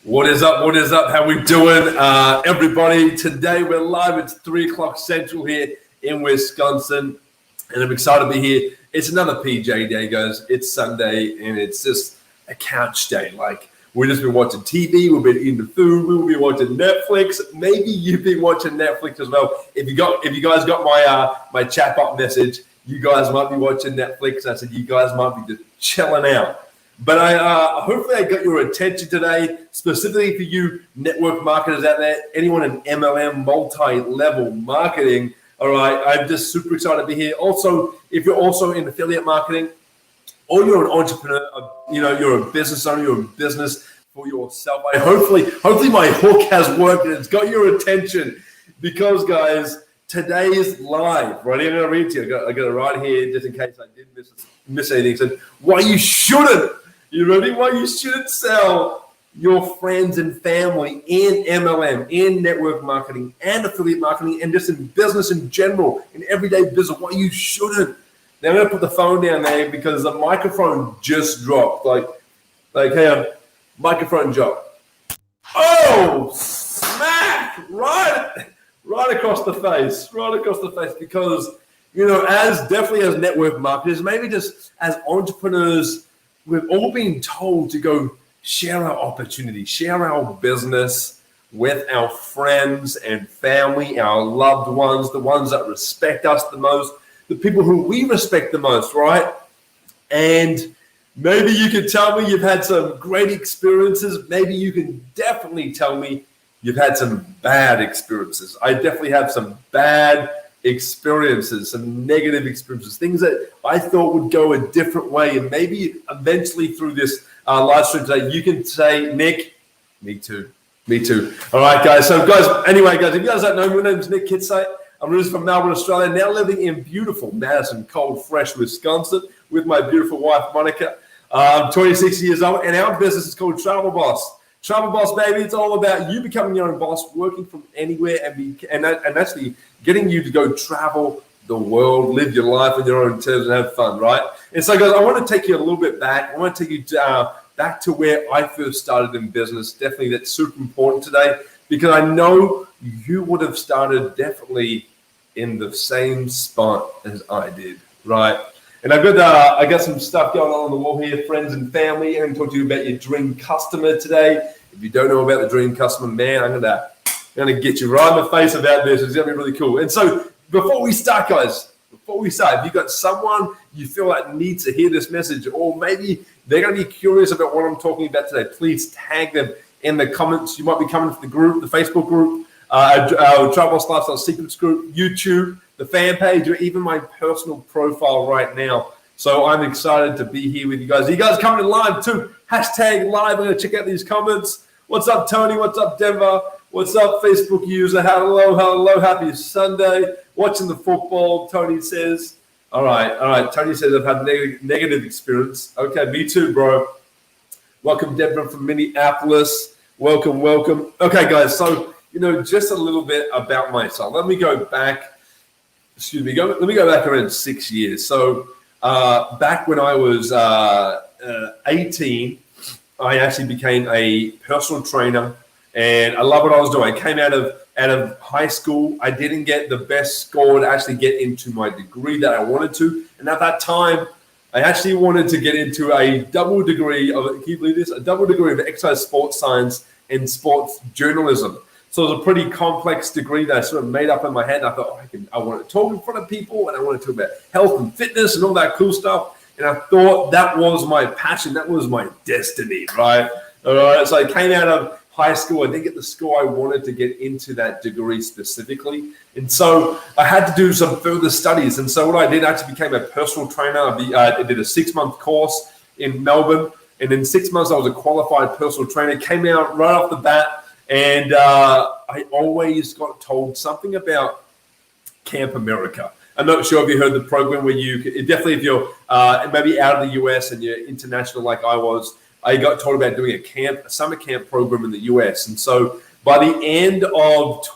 What is up? What is up? How we doing, everybody? Today we're live. It's 3 o'clock Central here in Wisconsin, and I'm excited to be here. It's another PJ day, guys. It's Sunday, and it's just a couch day. Like, we've just been watching TV. We've been eating food. We've been watching Netflix. Maybe you've been watching Netflix as well. If you guys got my chatbot message, you guys might be watching Netflix. I said you guys might be just chilling out. But hopefully I got your attention today, specifically for you network marketers out there, anyone in MLM, multi-level marketing. All right, I'm just super excited to be here. Also, if you're also in affiliate marketing, or you're an entrepreneur, you're a business owner, you're a business for yourself. Hopefully my hook has worked and it's got your attention, because guys, today is live. Right, I'm going to read to you. I got it right here just in case I did miss anything. It said, why you shouldn't. You ready? Why you shouldn't sell your friends and family in MLM, in network marketing, and affiliate marketing, and just in business in general, in everyday business. Why you shouldn't. Now I'm gonna put the phone down there because the microphone just dropped. Like, hey, microphone drop. Oh, smack! Right across the face. Right across the face. Because as network marketers, maybe just as entrepreneurs, we've all been told to go share our opportunity, share our business with our friends and family, our loved ones, the ones that respect us the most, the people who we respect the most, right? And maybe you can tell me you've had some great experiences. Maybe you can definitely tell me you've had some bad experiences. I definitely have some bad experiences, some negative experiences, things that I thought would go a different way. And maybe eventually through this live stream today, you can say, Nick, me too. All right, guys. So anyway, guys, if you guys don't know, my name is Nick Kitsay. I'm originally from Melbourne, Australia, now living in beautiful Madison, cold, fresh Wisconsin with my beautiful wife, Monica. I'm 26 years old, and our business is called Travel Boss. Travel Boss, baby, it's all about you becoming your own boss, working from anywhere, and actually getting you to go travel the world, live your life on your own terms, and have fun, right? And so, guys, I want to take you a little bit back. I want to take you back to where I first started in business. Definitely that's super important today, because I know you would have started definitely in the same spot as I did, right? And I got some stuff going on the wall here, friends and family. I'm going to talk to you about your dream customer today. If you don't know about the dream customer, man, I'm gonna get you right in the face about this. It's gonna be really cool. And so before we start, guys, if you got someone you feel like needs to hear this message, or maybe they're gonna be curious about what I'm talking about today, please tag them in the comments. You might be coming to the group, the Facebook group, our Travel Boss Lifestyle Secrets group, YouTube, the fan page, or even my personal profile right now. So I'm excited to be here with you guys. Are you guys coming in live too? Hashtag live. I'm going to check out these comments. What's up, Tony? What's up, Denver? What's up, Facebook user? Hello. Happy Sunday. Watching the football, Tony says. All right. Tony says I've had negative experience. Okay, me too, bro. Welcome, Deborah from Minneapolis. Welcome. Okay, guys. So, just a little bit about myself. Let me go back. Let me go back around 6 years. So, back when I was 18, I actually became a personal trainer, and I love what I was doing. I came out of high school. I didn't get the best score to actually get into my degree that I wanted to. And at that time, I actually wanted to get into a double degree of, can you believe this? A double degree of exercise sports science and sports journalism. So it was a pretty complex degree that I sort of made up in my head. I thought, I want to talk in front of people, and I want to talk about health and fitness and all that cool stuff. And I thought that was my passion. That was my destiny, right? All right. So I came out of high school. I didn't get the score I wanted to get into that degree specifically. And so I had to do some further studies. And so what I did, I actually became a personal trainer. I did a 6-month course in Melbourne. And in 6 months, I was a qualified personal trainer. Came out right off the bat. And I always got told something about Camp America. I'm not sure if you heard the program where definitely if you're maybe out of the US and you're international like I was, I got told about doing a summer camp program in the US. And so by the end of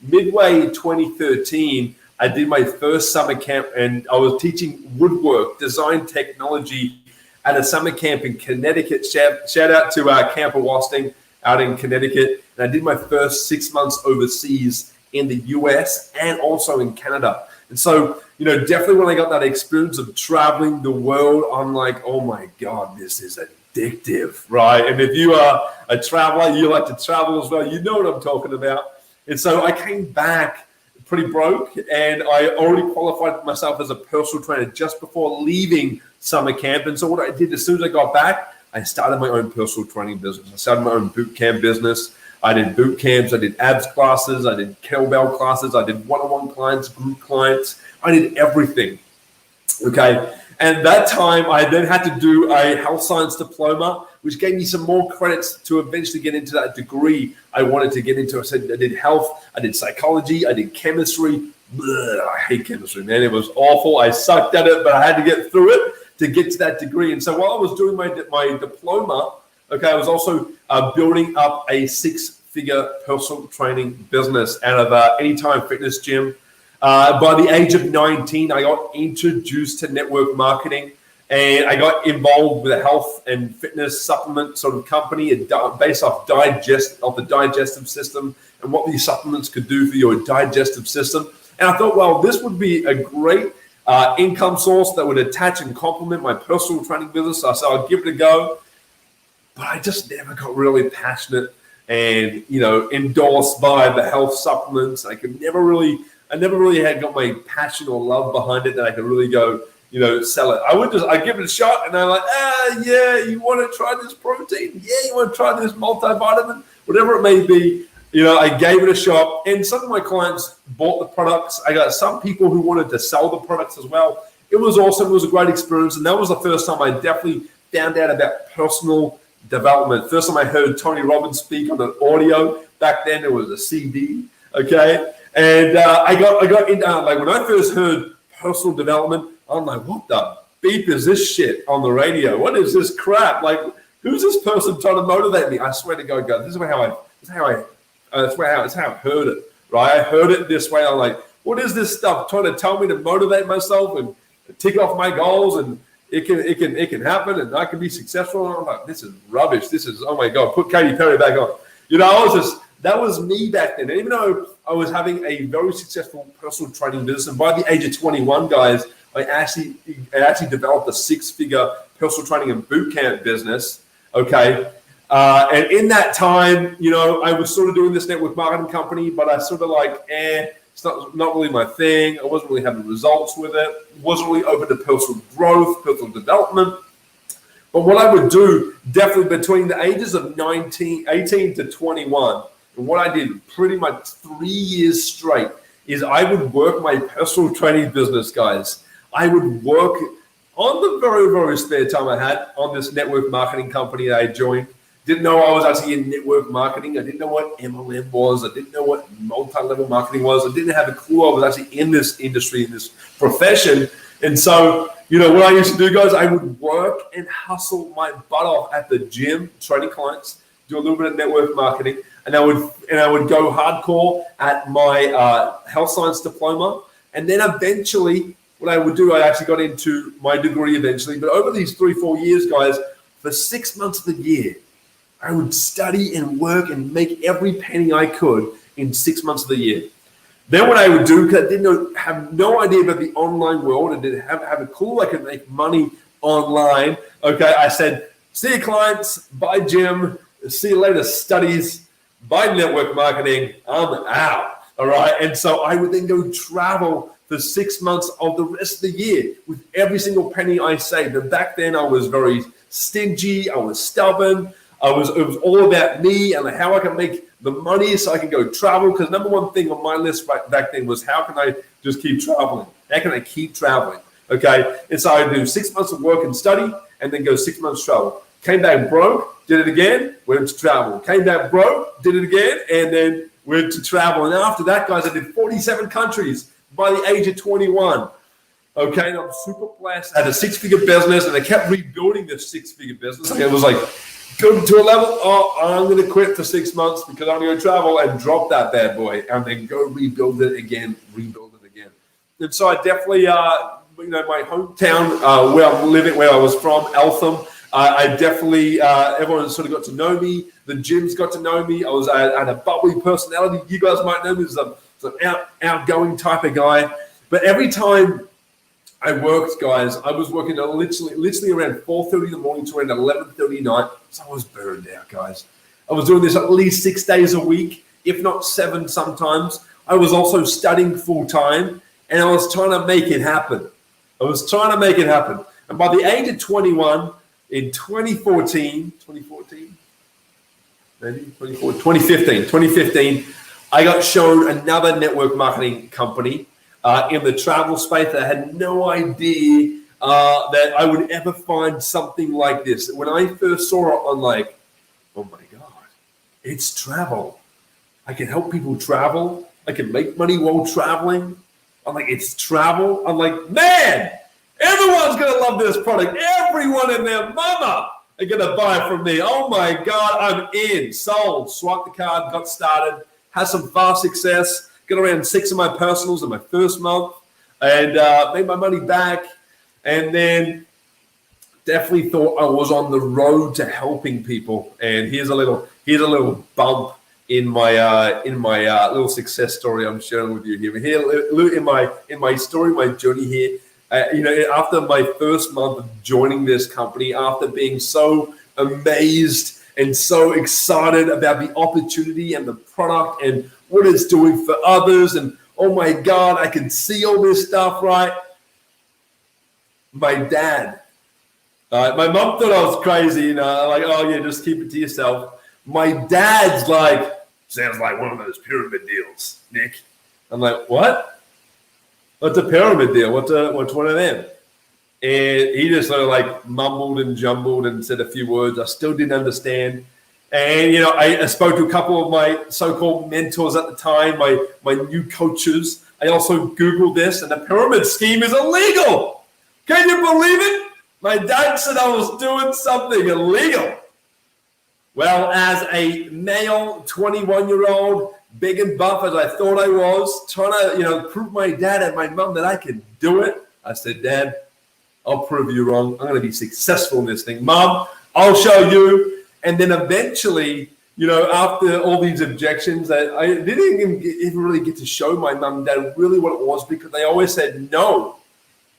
midway 2013, I did my first summer camp, and I was teaching woodwork, design technology, at a summer camp in Connecticut. Shout out to Camper Wasting out in Connecticut. And I did my first 6 months overseas in the US and also in Canada. And so, definitely when I got that experience of traveling the world, I'm like, oh my God, this is addictive, right? And if you are a traveler, you like to travel as well, you know what I'm talking about. And so I came back pretty broke, and I already qualified myself as a personal trainer just before leaving summer camp. And so what I did as soon as I got back, I started my own personal training business. I started my own boot camp business. I did boot camps, I did abs classes, I did kettlebell classes, I did one-on-one clients, group clients. I did everything, okay? And that time, I then had to do a health science diploma, which gave me some more credits to eventually get into that degree I wanted to get into. I said I did health, I did psychology, I did chemistry. Blah, I hate chemistry, man. It was awful. I sucked at it, but I had to get through it to get to that degree. And so while I was doing my diploma, okay, I was also building up a six-figure personal training business out of Anytime Fitness Gym. By the age of 19, I got introduced to network marketing, and I got involved with a health and fitness supplement sort of company based off the digestive system and what these supplements could do for your digestive system. And I thought, well, this would be a great income source that would attach and complement my personal training business. So I said, I'll give it a go. But I just never got really passionate and, endorsed by the health supplements. I never really had got my passion or love behind it that I could really go, sell it. I give it a shot, and I'm like, yeah, you want to try this protein? Yeah, you want to try this multivitamin? Whatever it may be, I gave it a shot, and some of my clients bought the products. I got some people who wanted to sell the products as well. It was awesome. It was a great experience, and that was the first time I definitely found out about personal development. First time I heard Tony Robbins speak on an audio. Back then, it was a CD, okay? And I got into, like, when I first heard personal development, I'm like, what the beep is this shit on the radio? What is this crap? Like, who's this person trying to motivate me? I swear to God, this is how I heard it, right? I heard it this way. I'm like, what is this stuff trying to tell me to motivate myself and tick off my goals, and it can happen, and I can be successful? And I'm like, this is rubbish. This is, oh my God, put Katy Perry back on. That was me back then. And even though I was having a very successful personal training business, and by the age of 21, guys, I actually developed a six-figure personal training and boot camp business, okay? And in that time, I was sort of doing this network marketing company, but I sort of like, it's not really my thing. I wasn't really having results with it. Wasn't really open to personal growth, personal development. But what I would do, definitely between the ages of 18 to 21, and what I did pretty much 3 years straight, is I would work my personal training business, guys. I would work on the very, very spare time I had on this network marketing company that I joined. Didn't know I was actually in network marketing. I didn't know what MLM was. I didn't know what multi-level marketing was. I didn't have a clue I was actually in this industry, in this profession. And so, what I used to do, guys, I would work and hustle my butt off at the gym, training clients, do a little bit of network marketing, and I would go hardcore at my health science diploma. And then eventually, what I would do, I actually got into my degree eventually. But over these 3-4 years, guys, for 6 months of the year, I would study and work and make every penny I could in 6 months of the year. Then what I would do, because I have no idea about the online world and didn't have a clue I could make money online, okay, I said, see you clients, bye gym, see you later studies, bye network marketing, I'm out, all right? And so I would then go travel for 6 months of the rest of the year with every single penny I saved. And back then I was very stingy, I was stubborn, it was all about me and how I can make the money so I can go travel. Because number one thing on my list back then was, how can I just keep traveling? How can I keep traveling? Okay. And so I do 6 months of work and study and then go 6 months travel. Came back broke, did it again, went to travel. Came back broke, did it again, and then went to travel. And after that, guys, I did 47 countries by the age of 21. Okay, and I'm super blessed. I had a six-figure business, and I kept rebuilding this six-figure business. It was like, go to a level, I'm going to quit for 6 months because I'm going to travel, and drop that bad boy, and then go rebuild it again. And so I definitely my hometown, where I'm living, where I was from, Eltham. I definitely, everyone sort of got to know me. The gyms got to know me. I had a bubbly personality. You guys might know me as an outgoing type of guy. But every time I worked, guys, I was working literally around 4:30 in the morning to around 11:30 at night. So I was burned out, guys. I was doing this at least 6 days a week, if not 7 sometimes. I was also studying full time, and I was trying to make it happen. And by the age of 21, in 2015, I got shown another network marketing company in the travel space that I had no idea that I would ever find something like this. When I first saw it, I'm like, oh my God, it's travel. I can help people travel. I can make money while traveling. I'm like, it's travel. I'm like, man, everyone's going to love this product. Everyone and their mama are going to buy from me. Oh my God, I'm in. Sold. Swiped the card, got started, had some fast success, got around 6 of my personals in my first month, and made my money back. And then definitely thought I was on the road to helping people. And here's a little bump in my little success story I'm sharing with you here. Here in my story, my journey here. After my first month of joining this company, after being so amazed and so excited about the opportunity and the product and what it's doing for others, and oh my God, I can see all this stuff, right? My dad, my mom thought I was crazy, like, oh yeah, just keep it to yourself. My dad's like, sounds like one of those pyramid deals, Nick. I'm like, what? What's a pyramid deal? What's one of them? And he just sort of like mumbled and jumbled and said a few words I still didn't understand. And, I spoke to a couple of my so-called mentors at the time, my new coaches. I also Googled this, and the pyramid scheme is illegal. Can you believe it? My dad said I was doing something illegal. Well, as a male 21-year-old, big and buff as I thought I was, trying to, prove my dad and my mom that I can do it, I said, Dad, I'll prove you wrong. I'm going to be successful in this thing. Mom, I'll show you. And then eventually, after all these objections, I didn't even really get to show my mom and dad really what it was, because they always said no.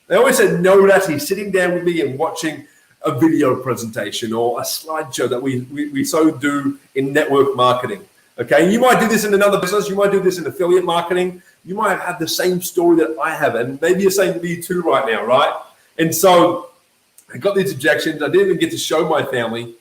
They always said no to actually sitting down with me and watching a video presentation or a slideshow that we so do in network marketing. Okay, you might do this in another business. You might do this in affiliate marketing. You might have the same story that I have, and maybe you're saying to me too right now, right? And so I got these objections. I didn't even get to show my family.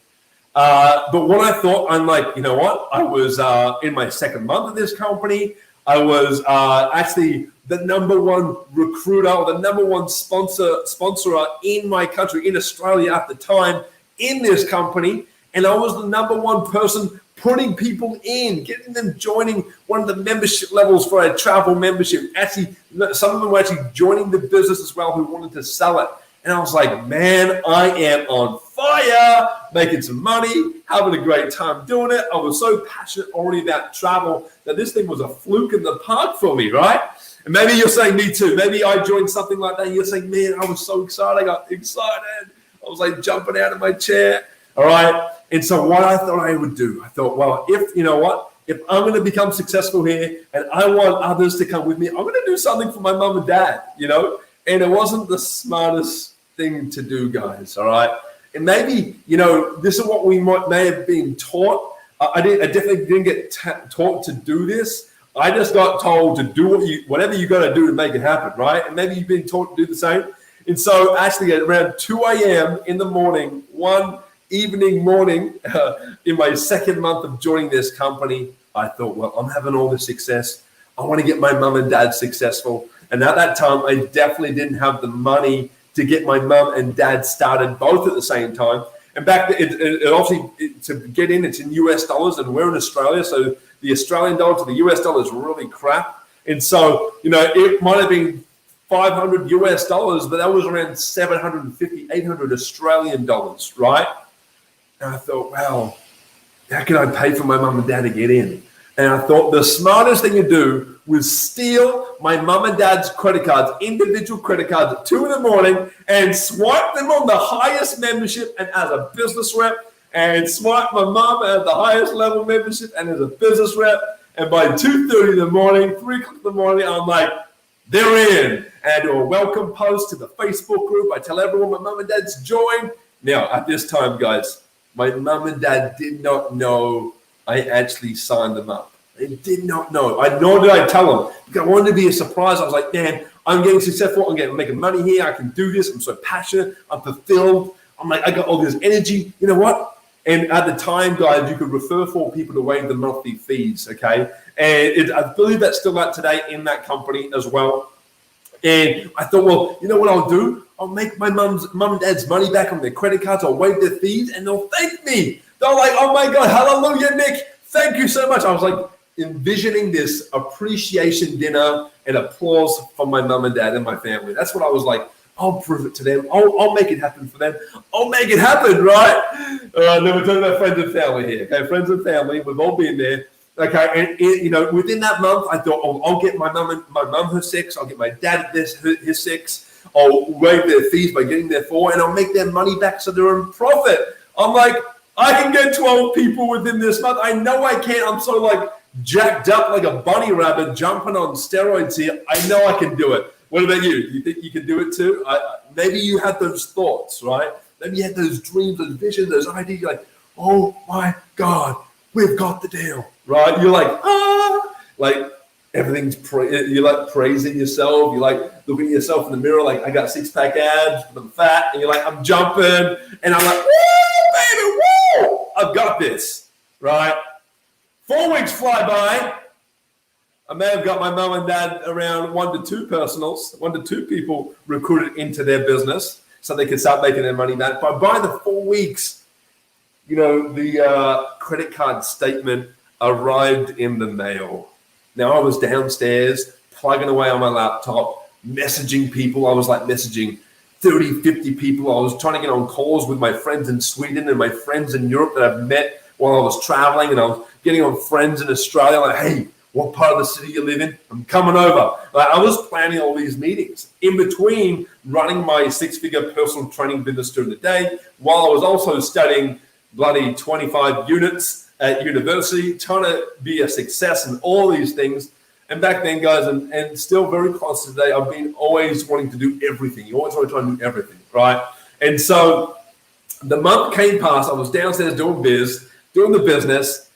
But what I thought, I'm like, you know what? I was in my second month of this company. I was actually the number one recruiter or the number one sponsorer in my country, in Australia at the time, in this company. And I was the number one person putting people in, getting them joining one of the membership levels for a travel membership. Actually, some of them were actually joining the business as well who wanted to sell it. And I was like, man, I am on fire, making some money, having a great time doing it. I was so passionate already about travel that this thing was a fluke in the park for me, right? And maybe you're saying me too. Maybe I joined something like that. You're saying, man, I was so excited. I got excited. I was like jumping out of my chair. All right. And so what I thought I would do, I thought, well, if I'm going to become successful here and I want others to come with me, I'm going to do something for my mom and dad, and it wasn't the smartest thing to do, guys. All right. And maybe, this is what we may have been taught. I definitely didn't get taught to do this. I just got told to do whatever you got to do to make it happen. Right. And maybe you've been taught to do the same. And so actually at around 2 a.m. in the morning, one evening morning, in my second month of joining this company, I thought, well, I'm having all this success. I want to get my mom and dad successful. And at that time, I definitely didn't have the money to get my mom and dad started both at the same time. And back then, it obviously, to get in, it's in US dollars, and we're in Australia. So the Australian dollar to the US dollar is really crap. And so, it might have been $500 US, but that was around 750, 800 Australian dollars, right? And I thought, wow, how can I pay for my mum and dad to get in? And I thought the smartest thing to do was steal my mum and dad's credit cards, individual credit cards at 2 a.m. and swipe them on the highest membership and as a business rep, and swipe my mum at the highest level membership and as a business rep. And by 2:30 in the morning, 3 o'clock in the morning, I'm like, they're in. And I do a welcome post to the Facebook group. I tell everyone my mum and dad's joined. Now, at this time, guys, my mum and dad did not know I actually signed them up. They did not know. Nor did I tell them. Because I wanted to be a surprise. I was like, man, I'm getting successful. I'm making money here. I can do this. I'm so passionate. I'm fulfilled. I'm like, I got all this energy. You know what? And at the time, guys, you could refer 4 people to waive the monthly fees, okay? And I believe that's still out today in that company as well. And I thought, well, you know what I'll do? I'll make my mum and dad's money back on their credit cards. I'll waive their fees, and they'll thank me. They're like, oh, my God, hallelujah, Nick. Thank you so much. I was like envisioning this appreciation dinner and applause from my mum and dad and my family. That's what I was like. I'll prove it to them. I'll make it happen for them. I'll make it happen, right? Then we're talking about friends and family here, okay? Friends and family, we've all been there, okay? And you know, within that month, I thought, oh, I'll get my mum her 6. I'll get my dad his 6. I'll waive their fees by getting their 4, and I'll make their money back so they're in profit. I'm like, I can get 12 people within this month. I know I can. I'm so like jacked up like a bunny rabbit jumping on steroids here. I know I can do it. What about you? You think you can do it too? Maybe you had those thoughts, right? Maybe you had those dreams, those visions, those ideas. You're like, oh my God, we've got the deal, right? You're like, like everything's, you're like praising yourself. You're like looking at yourself in the mirror, like I got 6-pack abs, but I'm fat. And you're like, I'm jumping. And I'm like, woo, baby, woo, I've got this, right? 4 weeks fly by. I may have got my mum and dad around 1 to 2 personals, 1 to 2 people recruited into their business so they could start making their money back. But by the 4 weeks, you know, the credit card statement arrived in the mail. Now I was downstairs plugging away on my laptop, messaging people. I was like messaging 30, 50 people. I was trying to get on calls with my friends in Sweden and my friends in Europe that I've met while I was traveling. And I was getting on friends in Australia like, hey, what part of the city you live in? I'm coming over. Like, I was planning all these meetings in between running my 6-figure personal training business during the day, while I was also studying bloody 25 units at university, trying to be a success in all these things. And back then, guys, and still very close to today, I've been always wanting to do everything. You always want to try and do everything, right? And so the month came past. I was downstairs doing the business.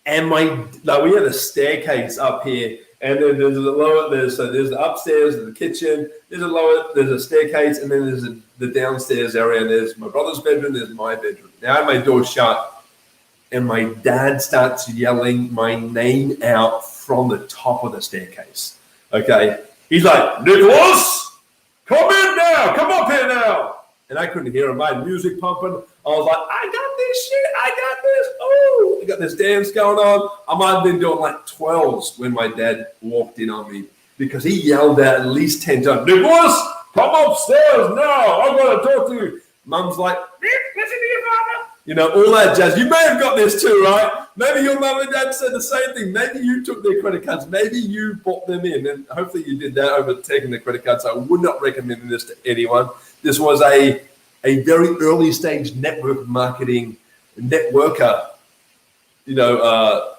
And we had a staircase up here, and then there's the upstairs, there's the kitchen, there's a staircase, and then there's the downstairs area, and there's my brother's bedroom, there's my bedroom. Now I have my door shut, and my dad starts yelling my name out from the top of the staircase. Okay, he's like, Nicholas, come in now, come up here now. And I couldn't hear him. My music pumping. I was like, I got this shit. I got this. Oh, I got this dance going on. I might have been doing like 12s when my dad walked in on me because he yelled at least 10 times, Nicholas, come upstairs now. I'm going to talk to you. Mum's like, listen to your father. You know, all that jazz. You may have got this too, right? Maybe your mum and dad said the same thing. Maybe you took their credit cards. Maybe you bought them in. And hopefully you did that over taking their credit cards. So I would not recommend this to anyone. This was a very early stage network marketing networker, you know,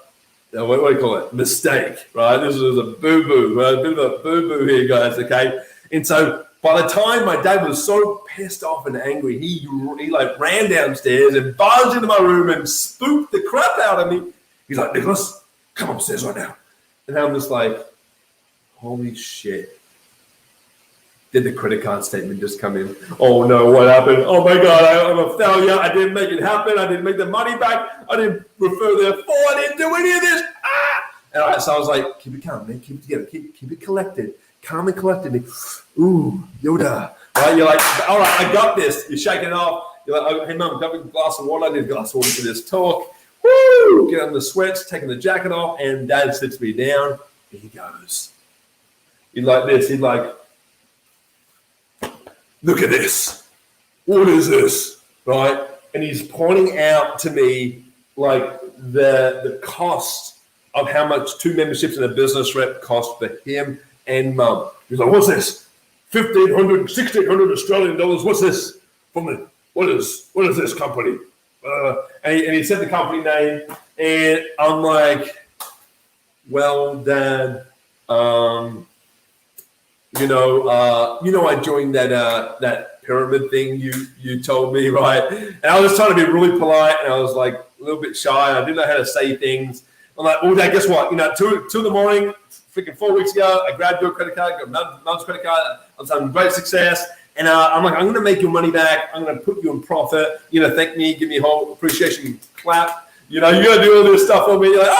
what do you call it? Mistake, right? This was a boo-boo, right? A bit of a boo-boo here, guys, okay? And so by the time my dad was so pissed off and angry, he like ran downstairs and barged into my room and spooked the crap out of me. He's like, Nicholas, come upstairs right now. And I'm just like, holy shit. Did the credit card statement just come in? Oh no, what happened? Oh my God, I'm a failure. I didn't make it happen. I didn't make the money back. I didn't refer their full. I didn't do any of this. And so I was like, keep it calm, man. Keep it together. Keep it collected. Calm and collected. Ooh, Yoda. Right? You're like, all right, I got this. You're shaking it off. You're like, oh, hey, Mum, grab a glass of water. I need a glass of water for this talk. Woo! Get on the sweats, taking the jacket off, and Dad sits me down. Here he goes. He's like this. He's like, look at this. What is this? Right? And he's pointing out to me like the cost of how much 2 memberships and a business rep cost for him and mum. He's like, what's this? 1,500, 1,600 Australian dollars. What's this? What is this company? And he said the company name, and I'm like, well, Dad, I joined that pyramid thing you told me, right? And I was just trying to be really polite, and I was like a little bit shy, and I didn't know how to say things. I'm like, well, Dad, guess what? 2 in the morning, freaking 4 weeks ago, I grabbed your credit card, got Mum's credit card. I was having great success. And I'm like, I'm going to make your money back. I'm going to put you in profit. Thank me, give me a whole appreciation clap. You're going to do all this stuff for me. You're like,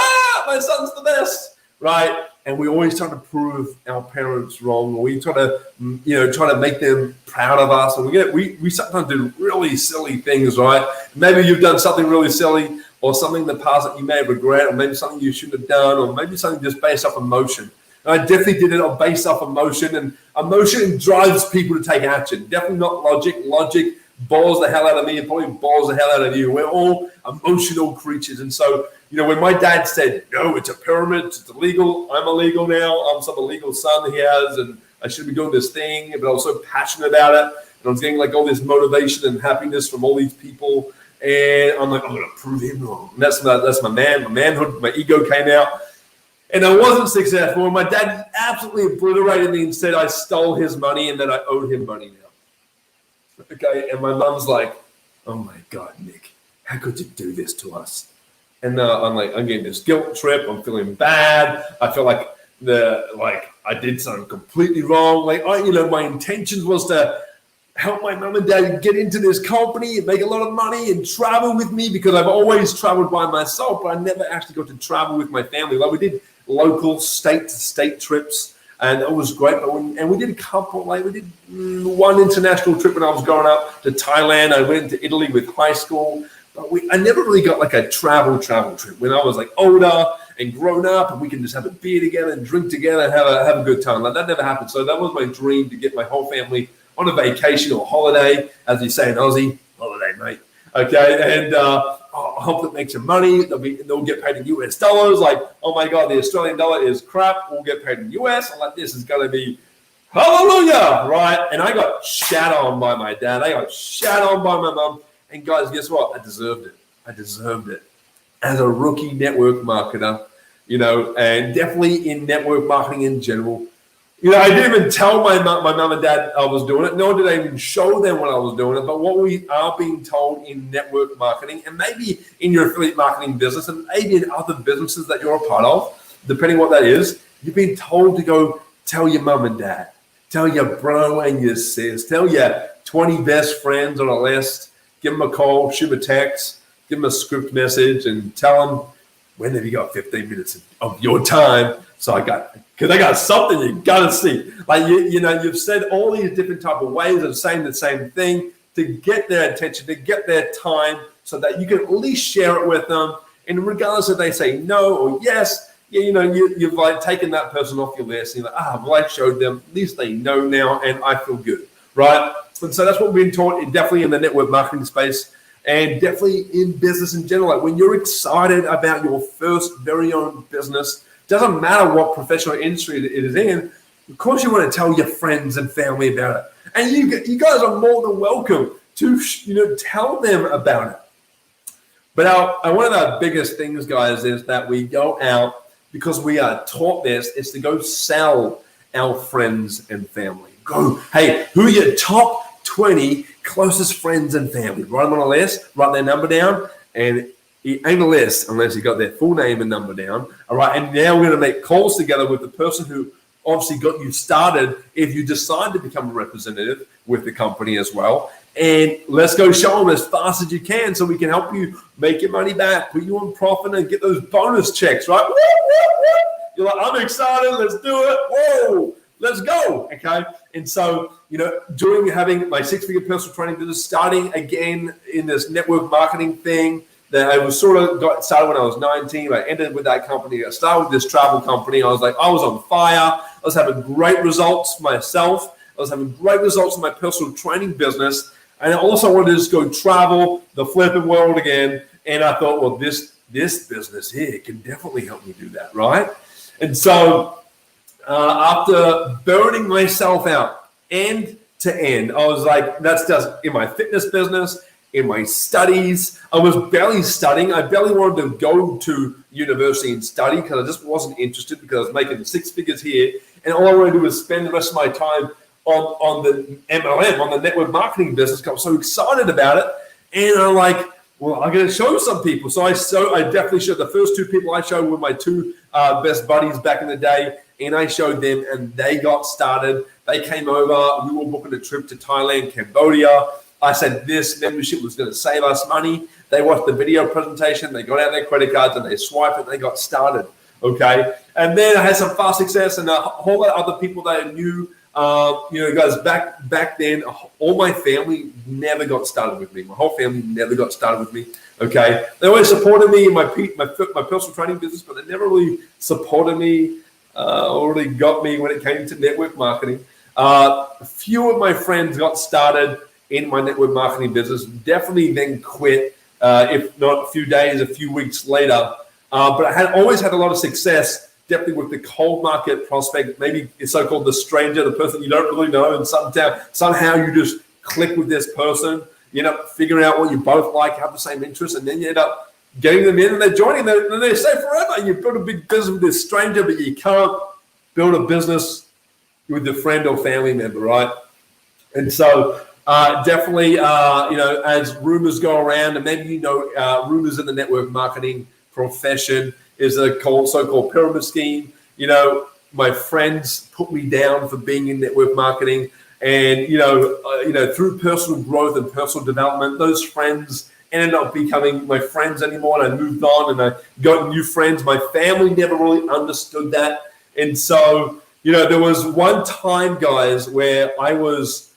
my son's the best, right? And we always try to prove our parents wrong. We try to make them proud of us. And we sometimes do really silly things, right? Maybe you've done something really silly, or something in the past that you may regret, or maybe something you shouldn't have done, or maybe something just based off emotion. And I definitely did it based off emotion, and emotion drives people to take action. Definitely not logic. Logic bores the hell out of me, and probably bores the hell out of you. We're all emotional creatures. And so, when my dad said, no, it's a pyramid, it's illegal, I'm illegal now, I'm some illegal son he has, and I should be doing this thing, but I was so passionate about it, and I was getting like all this motivation and happiness from all these people, and I'm like, I'm going to prove him wrong. And that's my manhood, my ego came out. And I wasn't successful. And my dad absolutely obliterated me and said I stole his money and that I owed him money now. Okay. And my mom's like, oh my God, Nick, how could you do this to us? And I'm getting this guilt trip. I'm feeling bad. I feel like I did something completely wrong. My intentions was to help my mom and dad get into this company and make a lot of money and travel with me, because I've always traveled by myself, but I never actually got to travel with my family. We did local state-to-state trips, and it was great. And we did a couple, we did one international trip when I was growing up to Thailand. I went to Italy with high school, but I never really got like a travel trip when I was like older and grown up, and we can just have a beer together and drink together and have a good time. That never happened. So that was my dream, to get my whole family on a vacation or holiday, as you say in Aussie, holiday, mate. Okay, and I hope that makes some money. They'll get paid in US dollars. Like, oh my God, the Australian dollar is crap. We'll get paid in US. I'm like, this is going to be hallelujah, right? And I got shat on by my dad. I got shat on by my mom. And guys, guess what? I deserved it. As a rookie network marketer, and definitely in network marketing in general. I didn't even tell my mom and dad I was doing it, nor did I even show them when I was doing it. But what we are being told in network marketing, and maybe in your affiliate marketing business, and maybe in other businesses that you're a part of, depending what that is, you've been told to go tell your mom and dad, tell your bro and your sis, tell your 20 best friends on a list, give them a call, shoot a text, give them a script message, and tell them, when have you got 15 minutes of your time? Because I got something you got to see. You've said all these different type of ways of saying the same thing to get their attention, to get their time, so that you can at least share it with them. And regardless if they say no or yes, you've taken that person off your list. And you're like, I showed them. At least they know now, and I feel good, right? And so that's what we've been taught, definitely in the network marketing space, and definitely in business in general. When you're excited about your first very own business, doesn't matter what professional industry it is in, of course you want to tell your friends and family about it. And you guys are more than welcome to tell them about it. But one of the biggest things, guys, is that we go out, because we are taught this, is to go sell our friends and family. Hey, who are your top 20 closest friends and family? Write them on a list, write their number down, and it ain't a list unless you got their full name and number down. All right. And now we're going to make calls together with the person who obviously got you started, if you decide to become a representative with the company as well. And let's go show them as fast as you can, so we can help you make your money back, put you on profit, and get those bonus checks, right? Woo, woo, woo. You're like, I'm excited. Let's do it. Whoa, let's go. Okay. And so, having my 6-figure personal training business, starting again in this network marketing thing, that I was got started when I was 19. I ended with that company. I started with this travel company. I was on fire. I was having great results myself. I was having great results in my personal training business. And I also wanted to just go travel the flipping world again. And I thought, well, this this business here can definitely help me do that, right? And so after burning myself out end to end, I was like, that's just in my fitness business, in my studies. I was barely studying. I barely wanted to go to university and study because I just wasn't interested, because I was making 6 figures here. And all I wanted to do was spend the rest of my time on the MLM, on the network marketing business, because I was so excited about it. And I'm like, well, I'm going to show some people. So I definitely showed. The first 2 people I showed were my 2 best buddies back in the day. And I showed them, and they got started. They came over. We were booking a trip to Thailand, Cambodia. I said this membership was going to save us money. They watched the video presentation. They got out their credit cards and they swiped it. And they got started. Okay. And then I had some fast success, and a whole lot of other people that I knew. Guys, back then, all my family never got started with me. My whole family never got started with me. Okay. They always supported me in my personal training business, but they never really supported me or really got me when it came to network marketing. A few of my friends got started in my network marketing business, definitely then quit, if not a few days, a few weeks later. But I had always had a lot of success, definitely with the cold market prospect, maybe it's so-called the stranger, the person you don't really know, and somehow you just click with this person, you end up figuring out what you both like, have the same interests, and then you end up getting them in and they're joining, and they stay forever. You build a big business with this stranger, but you can't build a business with a friend or family member, right? And so definitely, as rumors go around, and maybe rumors in the network marketing profession is a so-called pyramid scheme. My friends put me down for being in network marketing, and through personal growth and personal development, those friends ended up becoming my friends anymore, and I moved on and I got new friends. My family never really understood that, and so there was one time, guys, where I was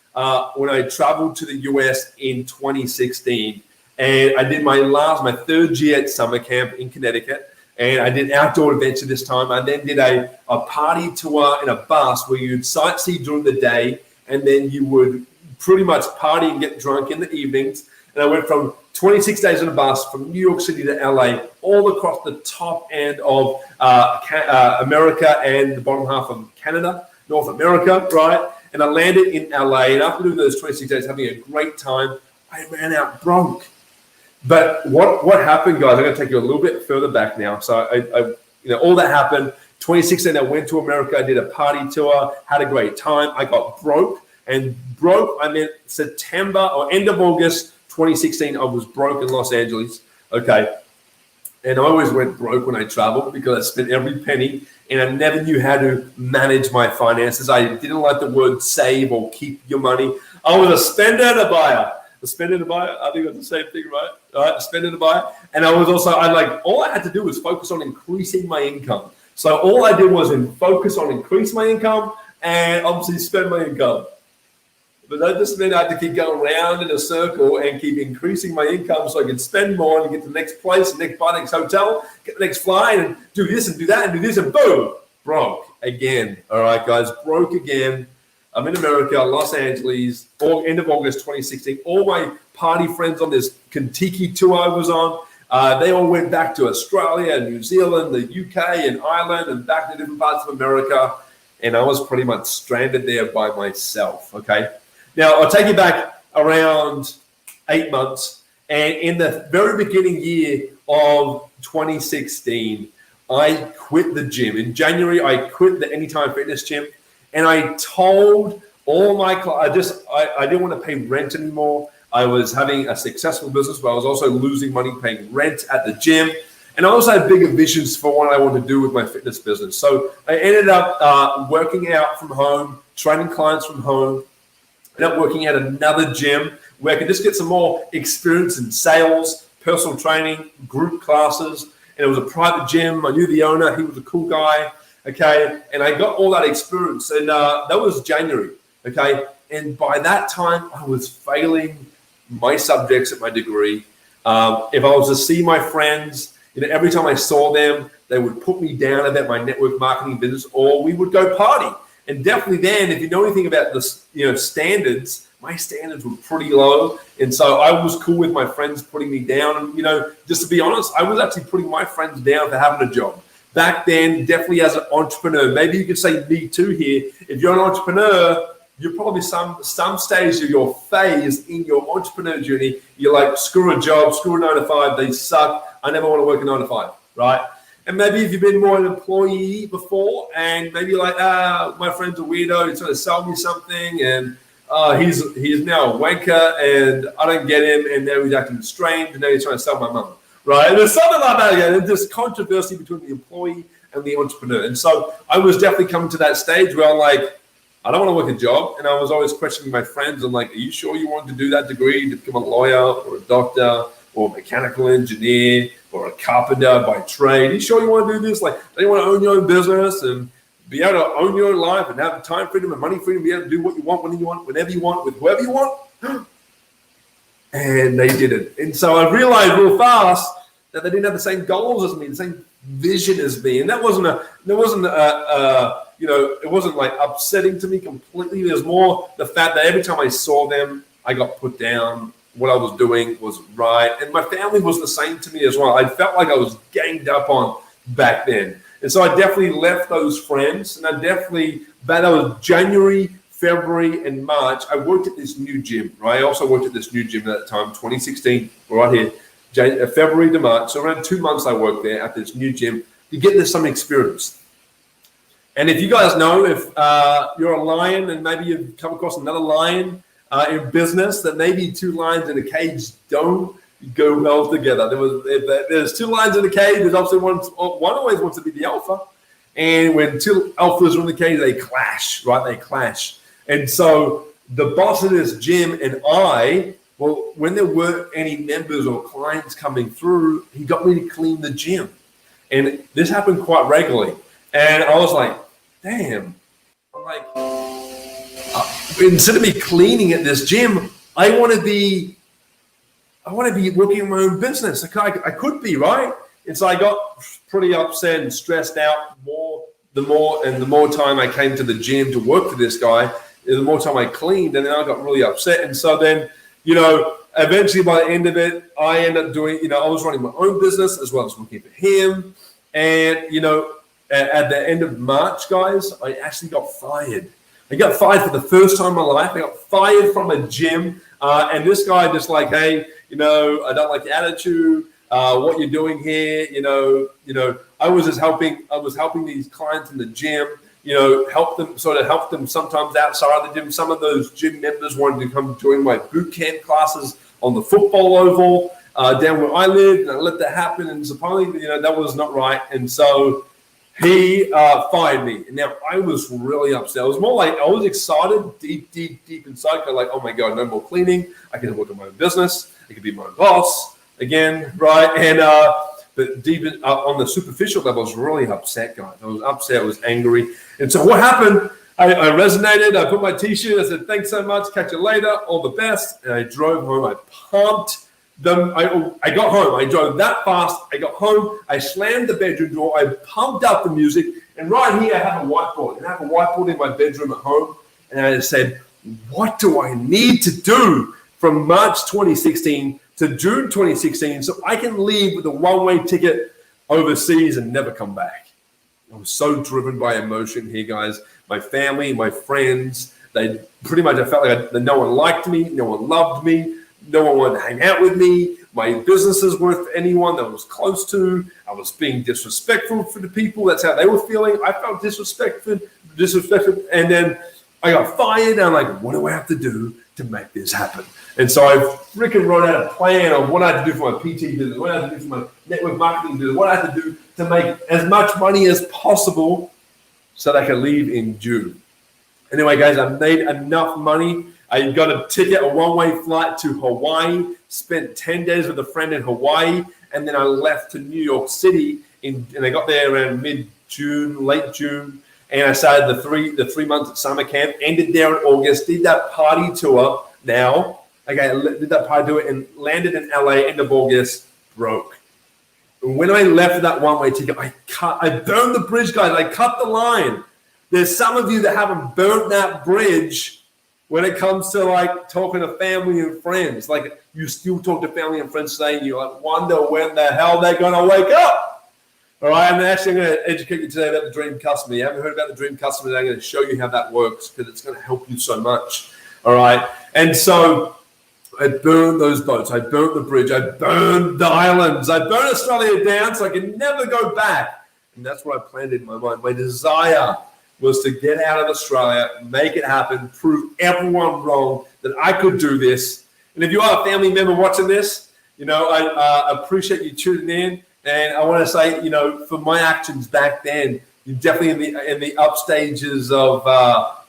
when I traveled to the US in 2016, and I did my 3rd year at summer camp in Connecticut, and I did outdoor adventure this time. I then did a party tour in a bus where you'd sightsee during the day, and then you would pretty much party and get drunk in the evenings. And I went from 26 days on a bus from New York City to LA, all across the top end of America and the bottom half of Canada, North America, right? And I landed in LA, and after doing those 26 days, having a great time, I ran out broke. But what happened, guys? I'm going to take you a little bit further back now. So I all that happened. 2016, I went to America. I did a party tour, had a great time. I got broke, and broke, I meant September or end of August 2016. I was broke in Los Angeles. Okay. And I always went broke when I traveled because I spent every penny, and I never knew how to manage my finances. I didn't like the word save or keep your money. I was a spender and a buyer. A spender and a buyer, I think that's the same thing, right? A spender and a buyer. And I was also, all I had to do was focus on increasing my income. So all I did was focus on increase my income and obviously spend my income. But that just meant I had to keep going around in a circle and keep increasing my income so I could spend more and get to the next place, buy the next hotel, get the next flight, and do this and do that and do this, and boom, broke again. All right, guys, broke again. I'm in America, Los Angeles, end of August 2016. All my party friends on this Kentucky tour I was on, they all went back to Australia and New Zealand, the UK and Ireland, and back to different parts of America. And I was pretty much stranded there by myself, okay? Now, I'll take you back around 8 months. And in the very beginning year of 2016, I quit the gym. In January, I quit the Anytime Fitness gym. And I told all my clients, I didn't want to pay rent anymore. I was having a successful business, but I was also losing money paying rent at the gym. And I also had bigger visions for what I wanted to do with my fitness business. So I ended up working out from home, training clients from home, ended up working at another gym where I could just get some more experience in sales, personal training, group classes. And it was a private gym. I knew the owner. He was a cool guy. Okay, and I got all that experience, and that was January, okay? And by that time, I was failing my subjects at my degree. If I was to see my friends, every time I saw them, they would put me down about my network marketing business, or we would go party. And definitely then, if you know anything about the standards my standards were pretty low. And so I was cool with my friends putting me down. And, you know, just to be honest, I was actually putting my friends down for having a job. Back then, definitely as an entrepreneur, maybe you could say me too here. If you're an entrepreneur, you're probably some stage of your phase in your entrepreneur journey. You're like, screw a job, screw a 9 to 5, they suck. I never want to work a 9 to 5, right? And maybe if you've been more an employee before, and maybe you're like, my friend's a weirdo, he's trying to sell me something, and he's now a wanker, and I don't get him, and now he's acting strange, and now he's trying to sell my mum. Right, and there's something like that again. And there's controversy between the employee and the entrepreneur. And so I was definitely coming to that stage where I'm like, I don't want to work a job. And I was always questioning my friends. I'm like, are you sure you want to do that degree to become a lawyer or a doctor or a mechanical engineer or a carpenter by trade? Are you sure you want to do this? Like, do you want to own your own business and be able to own your own life and have time freedom and money freedom, be able to do what you want, when you want, whenever you want, with whoever you want? And they didn't. And so I realized real fast that they didn't have the same goals as me, the same vision as me. And that wasn't it wasn't like upsetting to me completely. There's more the fact that every time I saw them, I got put down. What I was doing was right. And my family was the same to me as well. I felt like I was ganged up on back then. And so I definitely left those friends. And that was January, February, and March. I worked at this new gym, right? I also worked at this new gym at that time, 2016, right here, February to March. So around 2 months I worked there at this new gym to get this some experience. And if you guys know, if you're a lion and maybe you've come across another lion in business, that maybe two lions in a cage don't go well together. There's two lions in a cage. There's obviously one always wants to be the alpha. And when two alphas are in the cage, they clash, right? They clash. And so the boss of this gym and when there weren't any members or clients coming through, he got me to clean the gym. And this happened quite regularly. And I was like, damn. I'm like, instead of me cleaning at this gym, I want to be working in my own business. I could be, right? And so I got pretty upset and stressed out the more time I came to the gym to work for this guy, the more time I cleaned, and then I got really upset. And so then, eventually by the end of it, I ended up doing, I was running my own business as well as working for him. And, at the end of March, guys, I actually got fired. I got fired for the first time in my life. I got fired from a gym. And this guy just like, hey, I don't like your attitude. What you're doing here, I was helping these clients in the gym, help them sometimes outside the gym. Some of those gym members wanted to come join my boot camp classes on the football oval down where I lived, and I let that happen. And supposedly, that was not right. And so he fired me. And now I was really upset. I was more like, I was excited deep inside. Like, oh my God, no more cleaning. I can work on my own business. I can be my own boss again, right? And but deep on the superficial level, I was really upset, guys. I was upset. I was angry. And so what happened? I resonated. I put my T-shirt. I said, thanks so much. Catch you later. All the best. And I drove home. I pumped them. I got home. I drove that fast. I got home. I slammed the bedroom door. I pumped up the music. And right here, I have a whiteboard. And I have a whiteboard in my bedroom at home. And I said, what do I need to do from March 2016 to June 2016 so I can leave with a one-way ticket overseas and never come back? I was so driven by emotion here, guys. My family, my friends, they pretty much, I felt like no one liked me, no one loved me, no one wanted to hang out with me. My businesses weren't for anyone that I was close to. I was being disrespectful for the people. That's how they were feeling. I felt disrespected. And then I got fired. And I'm like, what do I have to do to make this happen? And so I freaking wrote out a plan of what I had to do for my PT business, what I had to do for my network marketing business, what I had to do to make as much money as possible so that I could leave in June. Anyway, guys, I made enough money. I got a ticket, a one-way flight to Hawaii, spent 10 days with a friend in Hawaii, and then I left to New York City, and I got there around mid-June, late June, and I started the three months at summer camp, ended there in August, did that party tour now. Okay, I did that party tour and landed in LA end of August, broke. When I left that one-way ticket, I burned the bridge, guys. I cut the line. There's some of you that haven't burnt that bridge When it comes to like talking to family and friends, like you still talk to family and friends today, and you like wonder when the hell they're going to wake up. All right, I'm actually going to educate you today about the dream customer. You haven't heard about the dream customer today. I'm going to show you how that works because it's going to help you so much. All right, and so I burned those boats. I burnt the bridge. I burned the islands. I burned Australia down so I could never go back. And that's what I planned in my mind. My desire was to get out of Australia, make it happen, prove everyone wrong that I could do this. And if you are a family member watching this, I appreciate you tuning in. And I want to say, for my actions back then, you're definitely in the up stages of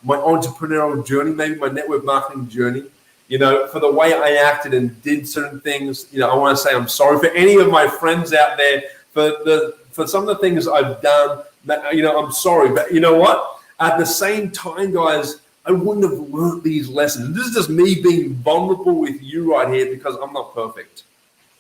my entrepreneurial journey, maybe my network marketing journey. For the way I acted and did certain things, I want to say I'm sorry for any of my friends out there for some of the things I've done. I'm sorry, but you know what? At the same time, guys, I wouldn't have learned these lessons. This is just me being vulnerable with you right here because I'm not perfect.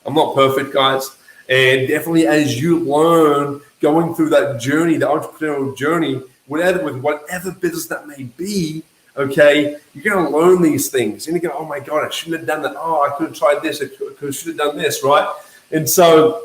I'm not perfect, guys. And definitely as you learn going through that journey, the entrepreneurial journey, whatever business that may be, okay, you're going to learn these things. And you go, oh my God, I shouldn't have done that. Oh, I could have tried this. I should have done this, right? And so,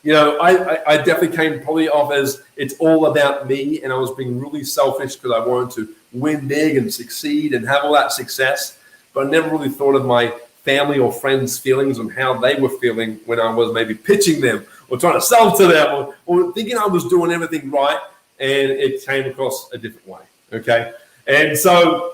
I definitely came probably off as it's all about me, and I was being really selfish because I wanted to win big and succeed and have all that success. But I never really thought of my family or friends' feelings on how they were feeling when I was maybe pitching them or trying to sell to them or thinking I was doing everything right, and it came across a different way, okay? And so,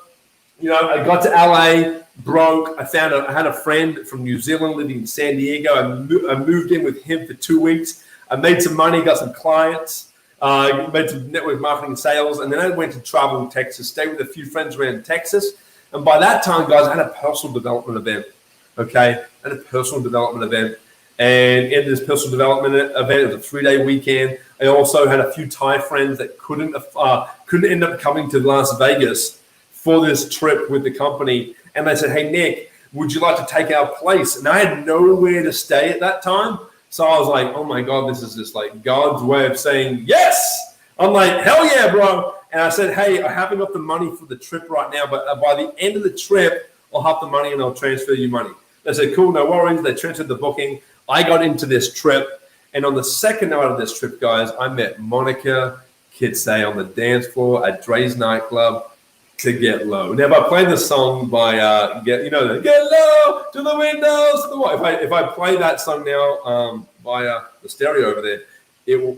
I got to LA, broke. I had a friend from New Zealand living in San Diego. I moved in with him for 2 weeks. I made some money, got some clients, made some network marketing sales, and then I went to travel in Texas, stayed with a few friends around Texas. And by that time, guys, I had a personal development event, okay? I had a personal development event. And in this personal development event, it was a 3-day weekend. I also had a few Thai friends that couldn't end up coming to Las Vegas for this trip with the company. And they said, hey, Nick, would you like to take our place? And I had nowhere to stay at that time. So I was like, oh my God, this is just like God's way of saying yes. I'm like, hell yeah, bro. And I said, hey, I haven't got the money for the trip right now, but by the end of the trip, I'll have the money and I'll transfer you money. They said, cool, no worries. They transferred the booking. I got into this trip. And on the second night of this trip, guys, I met Monica Kitsay on the dance floor at Dre's nightclub to Get Low. Now, if I play the song by Get Low to the windows, to the wall. If I play that song now by the stereo over there,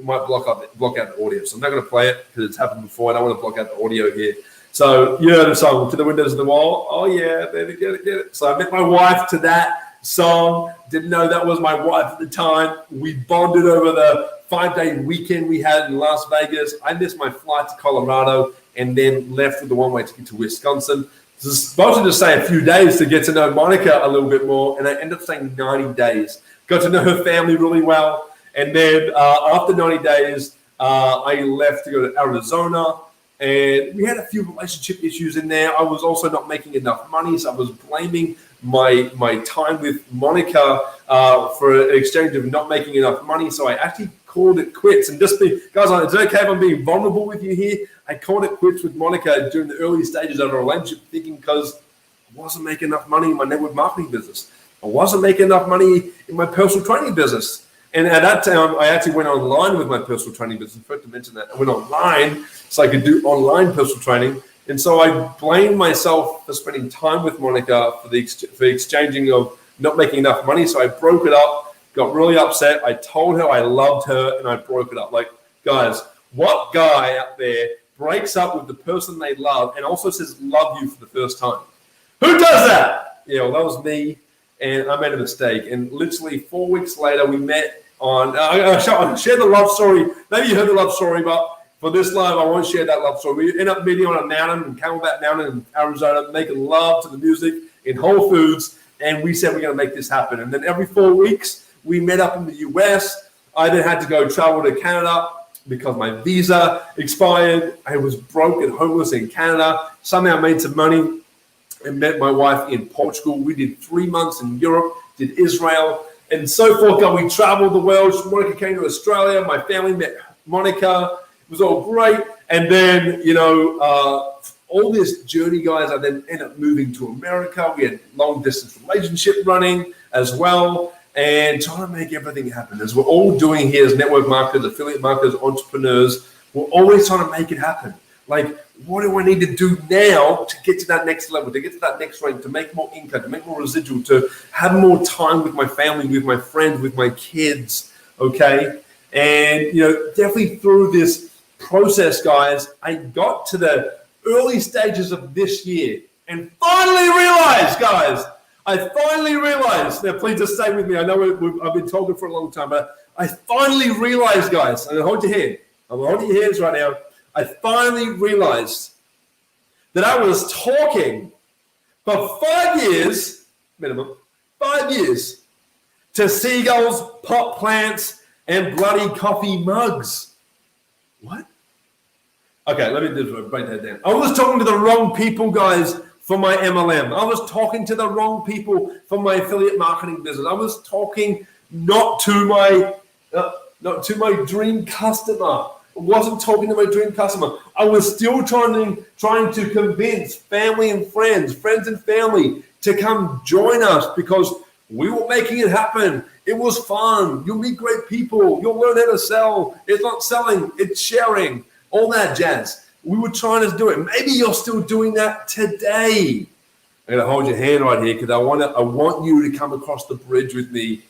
might block out the audio. So I'm not going to play it because it's happened before. I don't want to block out the audio here. So you know the song, To the Windows of the Wall. Oh yeah, baby, get it. So I met my wife to that song. Didn't know that was my wife at the time. We bonded over the 5-day weekend we had in Las Vegas. I missed my flight to Colorado and then left with the one-way ticket to Wisconsin. So I was supposed to just stay a few days to get to know Monica a little bit more, and I ended up staying 90 days. Got to know her family really well. And then after 90 days, I left to go to Arizona. And we had a few relationship issues in there. I was also not making enough money, so I was blaming my time with Monica for an exchange of not making enough money. So I actually called it quits. And guys, it's okay if I'm being vulnerable with you here. I called it quits with Monica during the early stages of our relationship, thinking because I wasn't making enough money in my network marketing business. I wasn't making enough money in my personal training business. And at that time, I actually went online with my personal training business. I forgot to mention that. I went online so I could do online personal training. And so I blamed myself for spending time with Monica for exchanging of not making enough money. So I broke it up, got really upset. I told her I loved her, and I broke it up. Like, guys, what guy out there breaks up with the person they love and also says love you for the first time? Who does that? Yeah, well, that was me, and I made a mistake. And literally 4 weeks later, we met on I'll share the love story. Maybe you heard the love story, but for this live, I won't share that love story. We ended up meeting on a mountain in Camelback Mountain in Arizona, making love to the music in Whole Foods, and we said we're going to make this happen. And then every 4 weeks, we met up in the U.S. I then had to go travel to Canada because my visa expired. I was broke and homeless in Canada. Somehow made some money and met my wife in Portugal. We did 3 months in Europe, did Israel, and so forth. We traveled the world. Monica came to Australia. My family met Monica. It was all great. And then, all this journey, guys. I then ended up moving to America. We had long distance relationship running as well, and trying to make everything happen. As we're all doing here as network marketers, affiliate marketers, entrepreneurs, we're always trying to make it happen. Like, what do I need to do now to get to that next level, to get to that next rank, to make more income, to make more residual, to have more time with my family, with my friends, with my kids, okay? And, definitely through this process, guys, I got to the early stages of this year and finally realized, guys, now please just stay with me. I know I've been talking for a long time, but I finally realized, guys, and hold your hand. I'm holding your hands right now. I finally realized that I was talking for 5 years, minimum, 5 years, to seagulls, pot plants, and bloody coffee mugs. What? Okay, let me just break that down. I was talking to the wrong people, guys, for my MLM. I was talking to the wrong people for my affiliate marketing business. I was talking not to my dream customer. I wasn't talking to my dream customer. I was still trying to convince family and friends and family to come join us because we were making it happen. It was fun. You'll meet great people. You'll learn how to sell. It's not selling, it's sharing. All that jazz. We were trying to do it. Maybe you're still doing that today. I'm gonna hold your hand right here because I want you to come across the bridge with me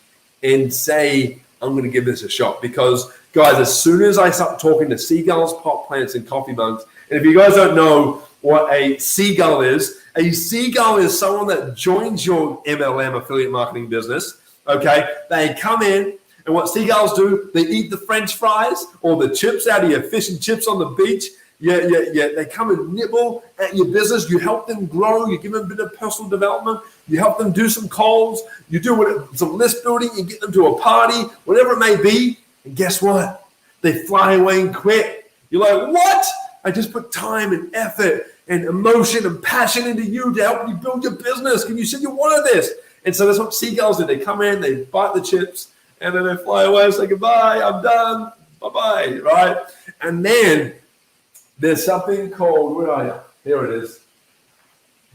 and say, I'm gonna give this a shot. Because guys, as soon as I start talking to seagulls, pot plants, and coffee mugs, and if you guys don't know what a seagull is someone that joins your MLM affiliate marketing business. Okay, they come in, and what seagulls do, they eat the French fries or the chips out of your fish and chips on the beach. Yeah. They come and nibble at your business. You help them grow. You give them a bit of personal development. You help them do some calls. You do some list building. You get them to a party, whatever it may be. And guess what? They fly away and quit. You're like, what? I just put time and effort and emotion and passion into you to help you build your business. And you said you wanted this. And so that's what seagulls do. They come in, they bite the chips, and then they fly away and say, goodbye, I'm done, bye-bye, right? And then there's something called, where are you? Here it is.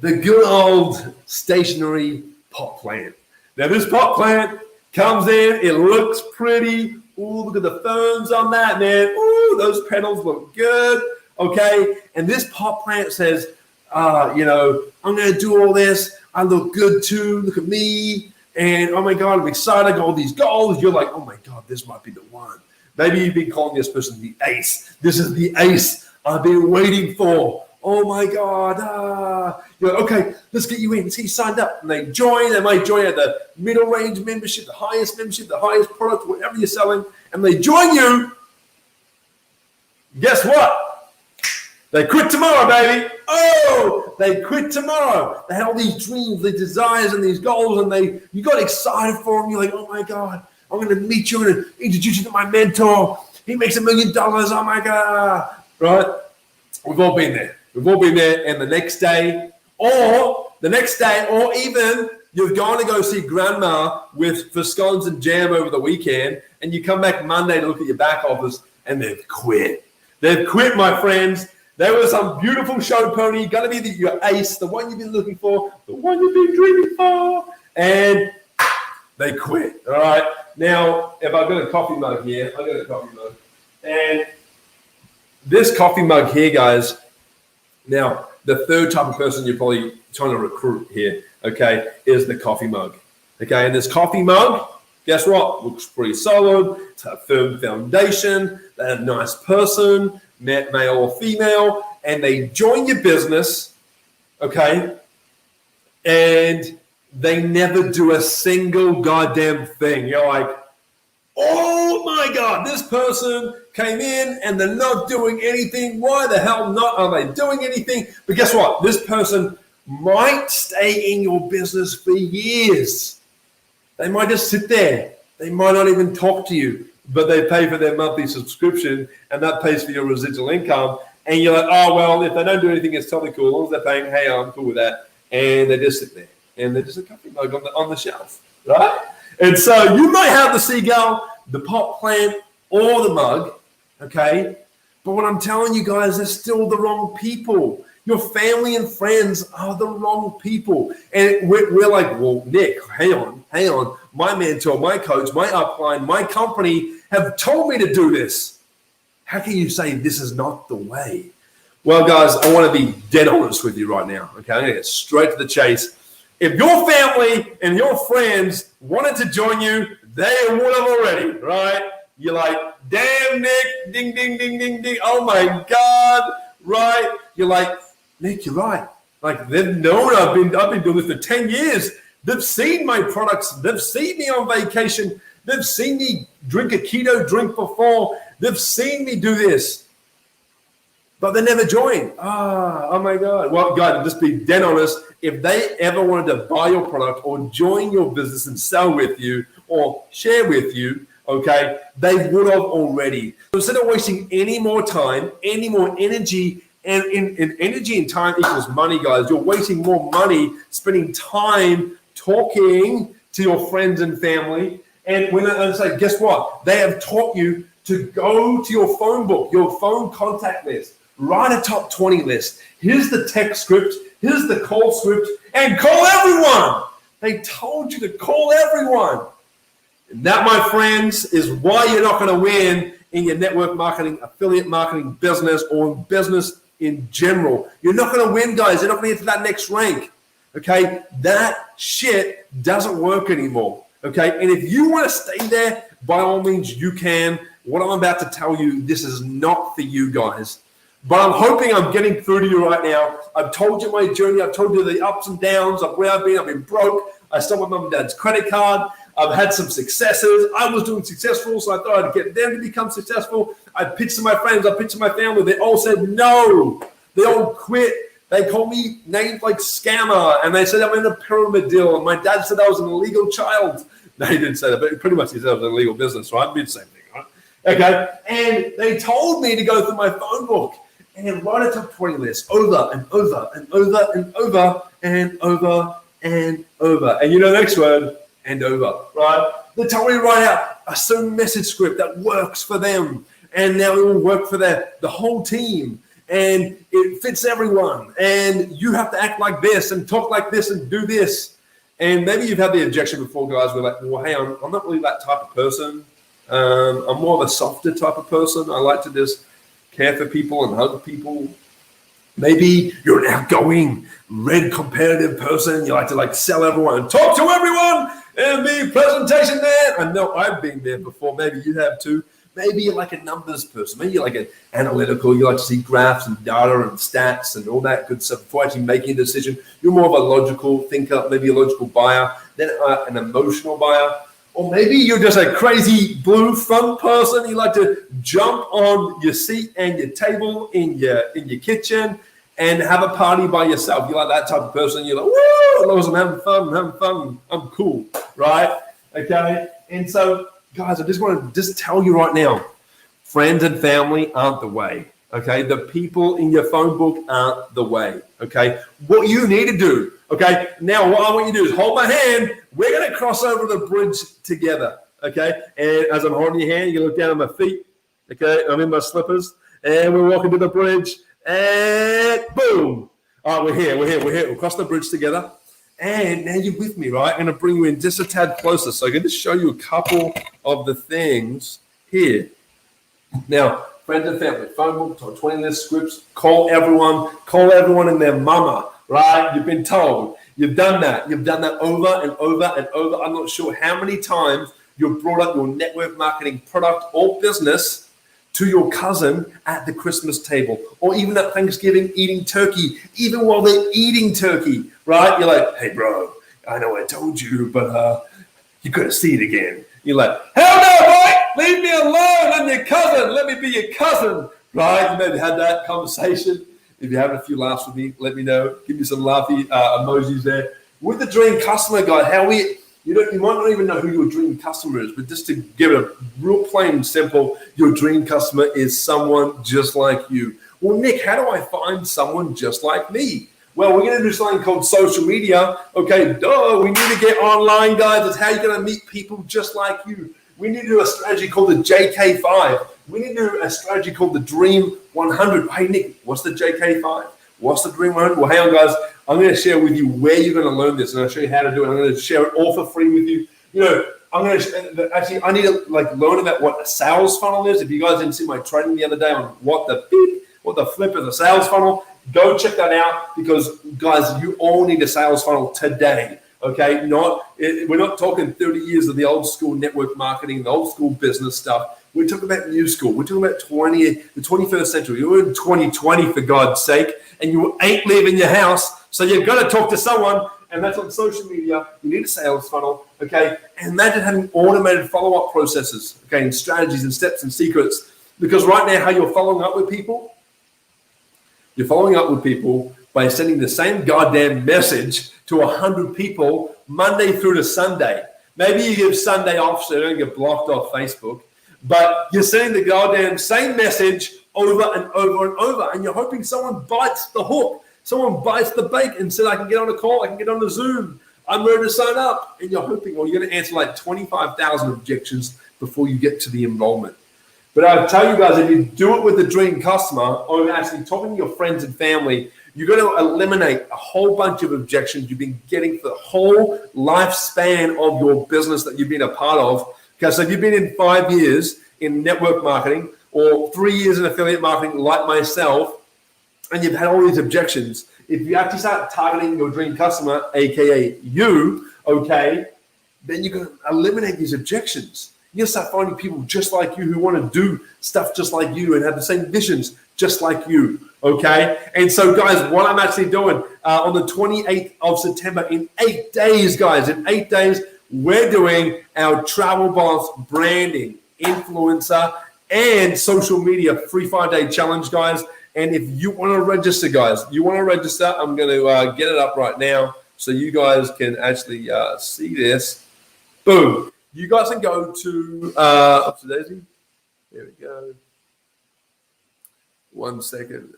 The good old stationary pot plant. Now this pot plant comes in, it looks pretty. Ooh, look at the ferns on that, man. Ooh, those petals look good, okay? And this pot plant says, I'm going to do all this. I look good too, look at me. And oh my God, I'm excited. I got all these goals. You're like, oh my God, this might be the one. Maybe you've been calling this person the ace. This is the ace I've been waiting for. Oh my God. You're like, okay, let's get you in. See, you signed up. And they join. They might join at the middle range membership, the highest product, whatever you're selling. And they join you. Guess what? They quit tomorrow, baby. Oh, they quit tomorrow. They had all these dreams, these desires, and these goals, and you got excited for them. You're like, oh my God, I'm going to meet you. I'm going to introduce you to my mentor. He makes $1 million. Oh my God. Right? We've all been there. And the next day, or even you've gone to go see grandma for scones and jam over the weekend, and you come back Monday to look at your back office, and they've quit. They've quit, my friends. There was some beautiful show pony, going to be your ace, the one you've been looking for, the one you've been dreaming for, and they quit. All right. Now, if I've got a coffee mug here, and this coffee mug here, guys. Now, the third type of person you're probably trying to recruit here, okay, is the coffee mug. Okay, and this coffee mug, guess what? Looks pretty solid. It's a firm foundation. They're a nice person, male or female, and they join your business, okay, and they never do a single goddamn thing. You're like, oh my God, this person came in and they're not doing anything. Why the hell not are they doing anything? But guess what? This person might stay in your business for years. They might just sit there. They might not even talk to you, but they pay for their monthly subscription, and that pays for your residual income. And you're like, oh, well, if they don't do anything, it's totally cool. As long as they're paying, hey, I'm cool with that. And they just sit there, and they're just a coffee mug on the shelf, right? And so you might have the seagull, the pot plant, or the mug, okay? But what I'm telling you guys, they're still the wrong people. Your family and friends are the wrong people. And we're like, well, Nick, hang on. My mentor, my coach, my upline, my company have told me to do this. How can you say this is not the way? Well, guys, I want to be dead honest with you right now. Okay, I'm going to get straight to the chase. If your family and your friends wanted to join you, they would have already, right? You're like, damn, Nick, ding, ding, ding, ding, ding. Oh my God, right? You're like, Nick, you're right. Like they've known I've been doing this for 10 years. They've seen my products. They've seen me on vacation. They've seen me drink a keto drink before. They've seen me do this. But they never join. Oh my God. Well, guys, just be dead honest. If they ever wanted to buy your product or join your business and sell with you or share with you, okay, they would have already. So instead of wasting any more time, any more energy, and in energy and time equals money, guys. You're wasting more money spending time talking to your friends and family. And when I say, guess what? They have taught you to go to your phone book, your phone contact list, write a top 20 list. Here's the text script. Here's the call script. And call everyone. They told you to call everyone. And that, my friends, is why you're not going to win in your network marketing, affiliate marketing business, or business in general. You're not going to win, guys. You're not going to get to that next rank. Okay? That shit doesn't work anymore. Okay? And if you want to stay there, by all means, you can. What I'm about to tell you, this is not for you guys. But I'm hoping I'm getting through to you right now. I've told you my journey. I've told you the ups and downs of where I've been. I've been broke. I stole my mom and dad's credit card. I've had some successes. I was doing successful, so I thought I'd get them to become successful. I pitched to my friends. I pitched to my family. They all said no. They all quit. They called me names like scammer, and they said I'm in a pyramid deal. And my dad said I was an illegal child. No, he didn't say that, but pretty much he said I was an illegal business, right? It'd be the same thing, right? Okay, and they told me to go through my phone book and write a top 20 list over and over and over and over and over and over. And you know the next word, and over, right? They told me to write out a certain message script that works for them. And now it will work for the whole team. And it fits everyone. And you have to act like this and talk like this and do this. And maybe you've had the objection before, guys. We're like, well, hey, I'm not really that type of person. I'm more of a softer type of person. I like to just care for people and hug people. Maybe you're an outgoing, red competitive person. You like to sell everyone and talk to everyone and be presentation man. I know I've been there before. Maybe you have too. Maybe you're like a numbers person. Maybe you're like an analytical. You like to see graphs and data and stats and all that good stuff before actually making a decision. You're more of a logical thinker, maybe a logical buyer, then an emotional buyer. Or maybe you're just a crazy blue fun person. You like to jump on your seat and your table in your kitchen and have a party by yourself. You're like that type of person. You're like, woo, as long as I'm having fun, I'm cool, right? Okay? And so, guys, I just want to tell you right now, friends and family aren't the way, okay? The people in your phone book aren't the way, okay? What you need to do, okay? Now, what I want you to do is hold my hand. We're going to cross over the bridge together, okay? And as I'm holding your hand, you look down at my feet, okay? I'm in my slippers, and we're walking to the bridge. And boom. All right, we're here. We'll cross the bridge together. And now you're with me, right? I'm going to bring you in just a tad closer. So I'm going to show you a couple of the things here. Now, friends and family, phone book, 20 list scripts, call everyone and their mama, right? You've been told. You've done that. You've done that over and over and over. I'm not sure how many times you've brought up your network marketing product or business to your cousin at the Christmas table, or even at Thanksgiving eating turkey, even while they're eating turkey, right? You're like, hey, bro, I know I told you, but you got to see it again. You're like, hell no, boy, leave me alone. I'm your cousin. Let me be your cousin, right? You maybe had that conversation. If you're having a few laughs with me, let me know. Give me some laughy emojis there. With the dream customer guide, you might not even know who your dream customer is, but just to give it a real plain and simple, your dream customer is someone just like you. Well, Nick, how do I find someone just like me? Well, we're going to do something called social media. Okay, we need to get online, guys. That's how you're going to meet people just like you. We need to do a strategy called the JK5. We need to do a strategy called the Dream 100. Hey, Nick, what's the JK5? What's the Dream 100? Well, hang on, guys. I'm going to share with you where you're going to learn this, and I'll show you how to do it. I'm going to share it all for free with you. You know, I'm going to actually, I need to learn about what a sales funnel is. If you guys didn't see my training the other day on what the flip is a sales funnel, go check that out, because guys, you all need a sales funnel today. Okay, we're not talking 30 years of the old school network marketing, the old school business stuff. We're talking about new school. We're talking about the 21st century. You're in 2020, for God's sake, and you ain't leaving your house. So you've got to talk to someone, and that's on social media. You need a sales funnel, okay? And imagine having automated follow-up processes, okay, and strategies and steps and secrets. Because right now, how you're following up with people, by sending the same goddamn message to 100 people Monday through to Sunday. Maybe you give Sunday off so you don't get blocked off Facebook, but you're sending the goddamn same message over and over and over, and you're hoping someone bites the hook. Someone bites the bait and says, I can get on a call, I can get on a Zoom, I'm ready to sign up. And you're hoping, or you're going to answer like 25,000 objections before you get to the enrollment. But I tell you guys, if you do it with the dream customer, or actually talking to your friends and family, you're going to eliminate a whole bunch of objections you've been getting for the whole lifespan of your business that you've been a part of. Okay, so if you've been in 5 years in network marketing, or 3 years in affiliate marketing like myself, and you've had all these objections, if you actually start targeting your dream customer, aka you, okay, then you're going to eliminate these objections. You're going to start finding people just like you who want to do stuff just like you and have the same visions just like you, okay? And so, guys, what I'm actually doing on the 28th of September, in 8 days, guys, in 8 days, we're doing our Travel Boss branding, influencer, and social media free 5-day challenge, guys. And if you want to register, guys, I'm going to get it up right now so you guys can actually see this. Boom. You guys can go to up to Daisy. There we go. 1 second.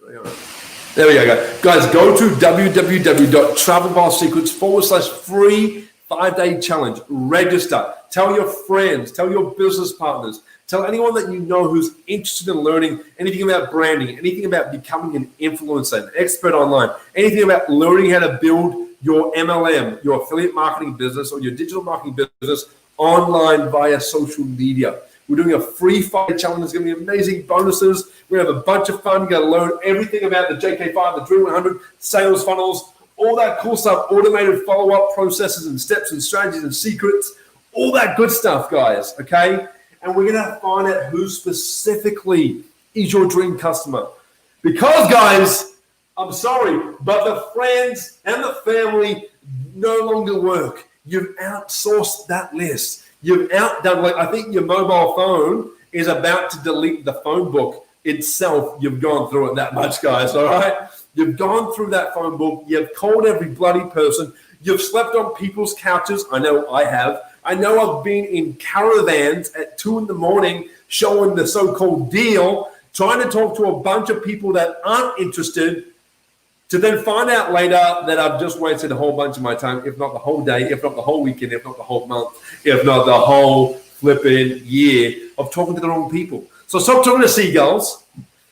There we go, guys. Go to www.travelbosssecrets/free 5-day challenge. Register. Tell your friends. Tell your business partners. Tell anyone that you know who's interested in learning anything about branding, anything about becoming an influencer, an expert online, anything about learning how to build your MLM, your affiliate marketing business, or your digital marketing business online via social media. We're doing a free 5-day challenge. There's going to be amazing bonuses. We're going to have a bunch of fun. You're going to learn everything about the JK5, the Dream 100, sales funnels, all that cool stuff, automated follow-up processes and steps and strategies and secrets, all that good stuff, guys, okay? And we're going to find out who specifically is your dream customer. Because, guys, I'm sorry, but the friends and the family no longer work. You've outsourced that list. You've outdone, I think your mobile phone is about to delete the phone book itself. You've gone through it that much, guys, all right? You've gone through that phone book. You've called every bloody person. You've slept on people's couches. I know I have. I know I've been in caravans at 2 a.m. showing the so-called deal, trying to talk to a bunch of people that aren't interested, to then find out later that I've just wasted a whole bunch of my time, if not the whole day, if not the whole weekend, if not the whole month, if not the whole flipping year of talking to the wrong people. So stop talking to seagulls.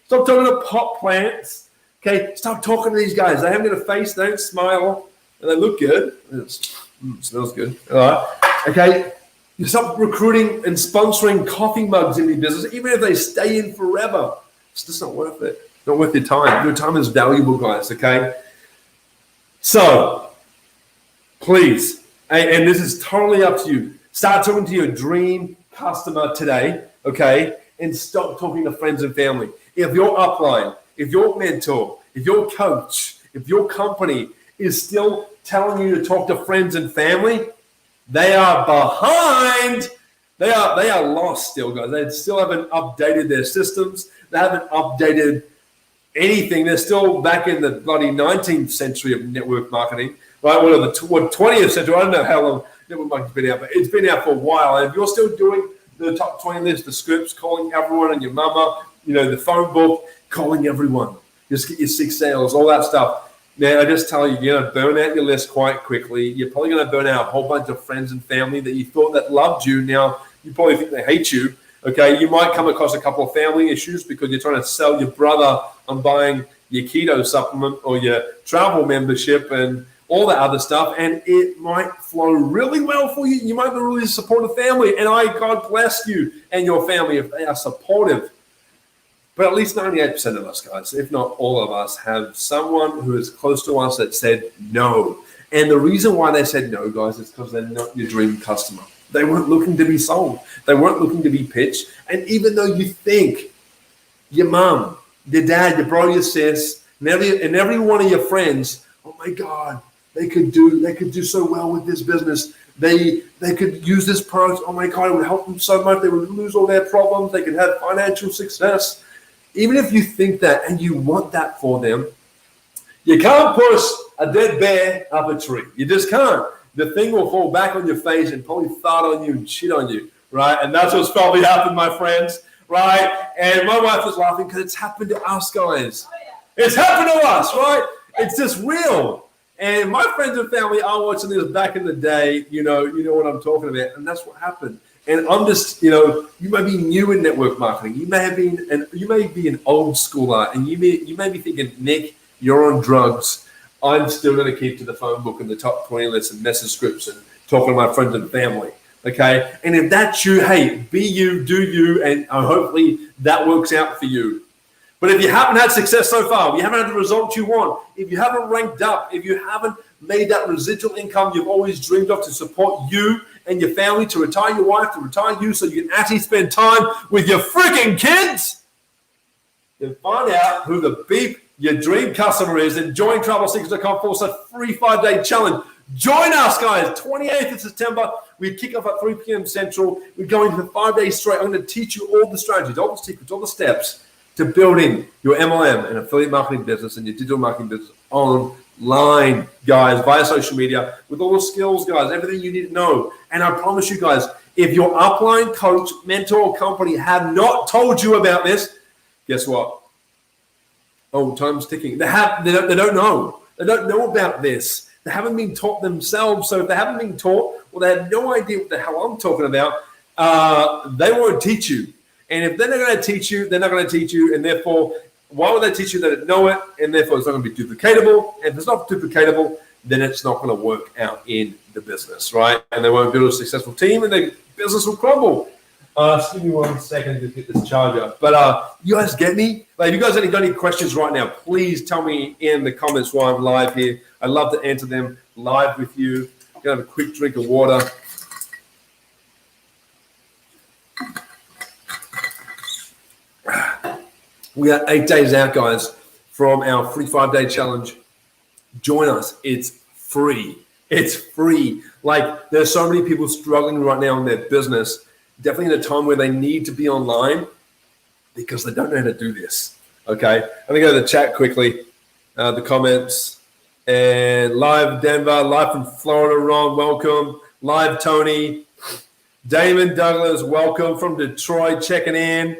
Stop talking to pot plants. Okay, stop talking to these guys. They haven't got a face, they don't smile, and they look good. It smells good. All right. Okay, you stop recruiting and sponsoring coffee mugs in your business, even if they stay in forever. It's just not worth it. Not worth your time. Your time is valuable, guys, okay? So, please, and this is totally up to you, start talking to your dream customer today, okay? And stop talking to friends and family. If your upline, if your mentor, if your coach, if your company is still telling you to talk to friends and family, they are behind. They are lost still, guys. They still haven't updated their systems. They haven't updated anything. They're still back in the bloody 19th century of network marketing, right? Or the 20th century. I don't know how long network marketing's been out, but it's been out for a while. And if you're still doing the top 20 list, the scripts, calling everyone and your mama, the phone book, calling everyone, just get your 6 sales, all that stuff. Now, I just tell you, you're going to burn out your list quite quickly. You're probably going to burn out a whole bunch of friends and family that you thought that loved you. Now, you probably think they hate you. Okay, you might come across a couple of family issues because you're trying to sell your brother on buying your keto supplement or your travel membership and all that other stuff, and it might flow really well for you. You might be a really supportive family, and God bless you and your family if they are supportive. But at least 98% of us, guys, if not all of us, have someone who is close to us that said no. And the reason why they said no, guys, is because they're not your dream customer. They weren't looking to be sold. They weren't looking to be pitched. And even though you think your mom, your dad, your brother, your sis, and every one of your friends, oh my God, they could do so well with this business. They could use this product. Oh my God, it would help them so much. They would lose all their problems. They could have financial success. Even if you think that and you want that for them, you can't push a dead bear up a tree. You just can't. The thing will fall back on your face and probably fart on you and shit on you, right? And that's what's probably happened, my friends, right? And my wife was laughing because it's happened to us, guys. It's happened to us, right? It's just real. And my friends and family are watching this back in the day. You know what I'm talking about, and that's what happened. And I'm just, you may be new in network marketing. You may be an old schooler, and you may be thinking, Nick, you're on drugs. I'm still going to keep to the phone book and the top 20 lists and message scripts and talking to my friends and family. Okay, and if that's you, hey, be you, do you, and hopefully that works out for you. But if you haven't had success so far, if you haven't had the results you want, if you haven't ranked up, if you haven't made that residual income you've always dreamed of to support you and your family, to retire your wife, to retire you so you can actually spend time with your freaking kids, then find out who the beep your dream customer is and join TravelSecrets.com/free 5-day challenge. Join us, guys. 28th of September. We kick off at 3 p.m. Central. We're going for 5 days straight. I'm going to teach you all the strategies, all the secrets, all the steps to building your MLM and affiliate marketing business and your digital marketing business online, guys, via social media, with all the skills, guys, everything you need to know. And I promise you, guys, if your upline, coach, mentor, or company have not told you about this, guess what? Oh, time's ticking. They don't know. They don't know about this. They haven't been taught themselves. So if they haven't been taught, well, they have no idea what the hell I'm talking about. They won't teach you. And if they're not going to teach you, they're not going to teach you. And therefore, why would they teach you? They don't know it. And therefore, it's not going to be duplicatable. And if it's not duplicatable, then it's not going to work out in the business, right? And they won't build a successful team and the business will crumble. Just give me 1 second to get this charger. But you guys get me? Like, if you guys got any questions right now, please tell me in the comments while I'm live here. I'd love to answer them live with you. I'm going to have a quick drink of water. We are 8 days out, guys, from our free 5-day challenge. Join us. It's free. It's free. Like, there's so many people struggling right now in their business, definitely in a time where they need to be online because they don't know how to do this. Okay, I'm going to go to the chat quickly, the comments. And live Denver, live from Florida, Ron, welcome. Live Tony. Damon Douglas, welcome from Detroit, checking in.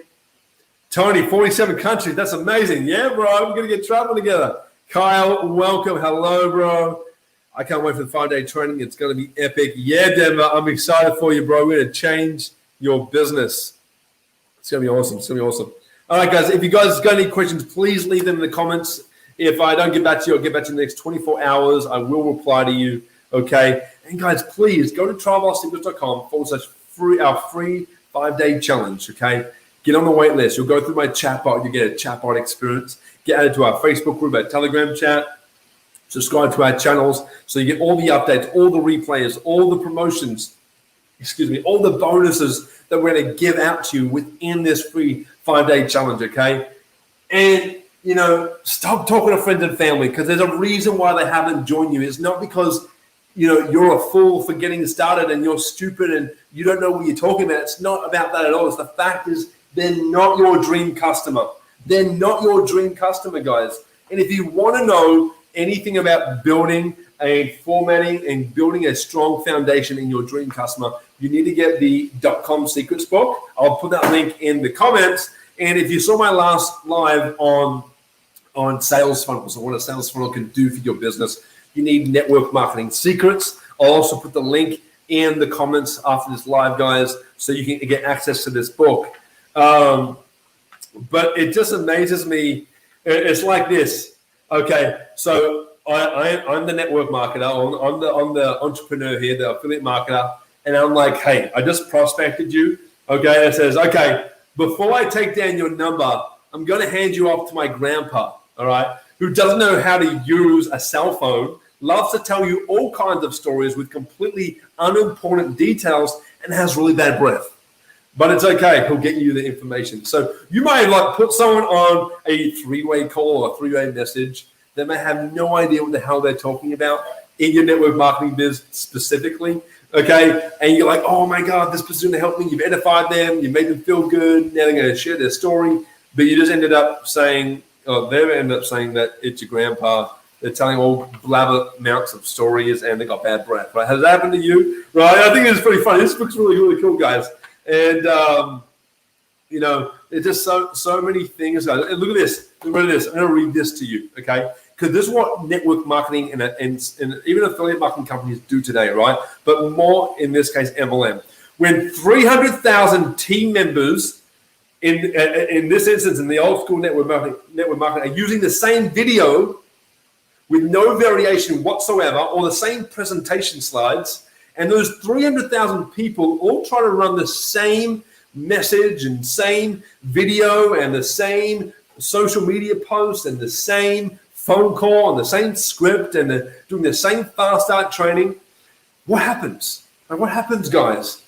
Tony, 47 countries. That's amazing. Yeah, bro. We're going to get traveling together. Kyle, welcome. Hello, bro. I can't wait for the 5-day training. It's going to be epic. Yeah, Denver. I'm excited for you, bro. We're going to change your business. It's going to be awesome. It's going to be awesome. All right, guys. If you guys got any questions, please leave them in the comments. If I don't get back to you, I'll get back to you in the next 24 hours. I will reply to you. Okay. And guys, please go to TravelSecrets.com/free, our free 5-day challenge. Okay. Get on the wait list. You'll go through my chatbot. You get a chatbot experience. Get added to our Facebook group, our Telegram chat. Subscribe to our channels so you get all the updates, all the replays, all the promotions, all the bonuses that we're going to give out to you within this free 5-day challenge, okay? And, stop talking to friends and family because there's a reason why they haven't joined you. It's not because, you're a fool for getting started and you're stupid and you don't know what you're talking about. It's not about that at all. It's the fact is they're not your dream customer. They're not your dream customer, guys. And if you want to know anything about building a formatting and building a strong foundation in your dream customer, you need to get the .com secrets book. I'll put that link in the comments. And if you saw my last live on sales funnels and what a sales funnel can do for your business, you need network marketing secrets. I'll also put the link in the comments after this live, guys, so you can get access to this book. But it just amazes me. It's like this. Okay, so I'm the network marketer. I'm the entrepreneur here, the affiliate marketer, and I'm like, hey, I just prospected you. Okay, it says, okay, before I take down your number, I'm going to hand you off to my grandpa. All right, who doesn't know how to use a cell phone, loves to tell you all kinds of stories with completely unimportant details, and has really bad breath. But it's okay, he'll get you the information. So you might like put someone on a three-way call or a three-way message. They may have no idea what the hell they're talking about in your network marketing biz specifically. Okay, and you're like, oh my God, this person's gonna help me. You've edified them, you made them feel good. Now they're gonna share their story, but you just ended up saying, they ended up saying that it's your grandpa. They're telling all blabber amounts of stories, and they got bad breath. Right? Has that happened to you? Right? I think it's pretty funny. This book's really cool, guys. And you know, there's just so many things. Guys. Look at this. Look at this. I'm gonna read this to you, okay? Because this is what network marketing and even affiliate marketing companies do today, right? But more in this case, MLM. When 300,000 team members in this instance, in the old school network marketing, are using the same video with no variation whatsoever, or the same presentation slides, and those 300,000 people all try to run the same message and same video and the same social media post and the same phone call and the same script and doing the same fast start training. What happens? Like, what happens, guys?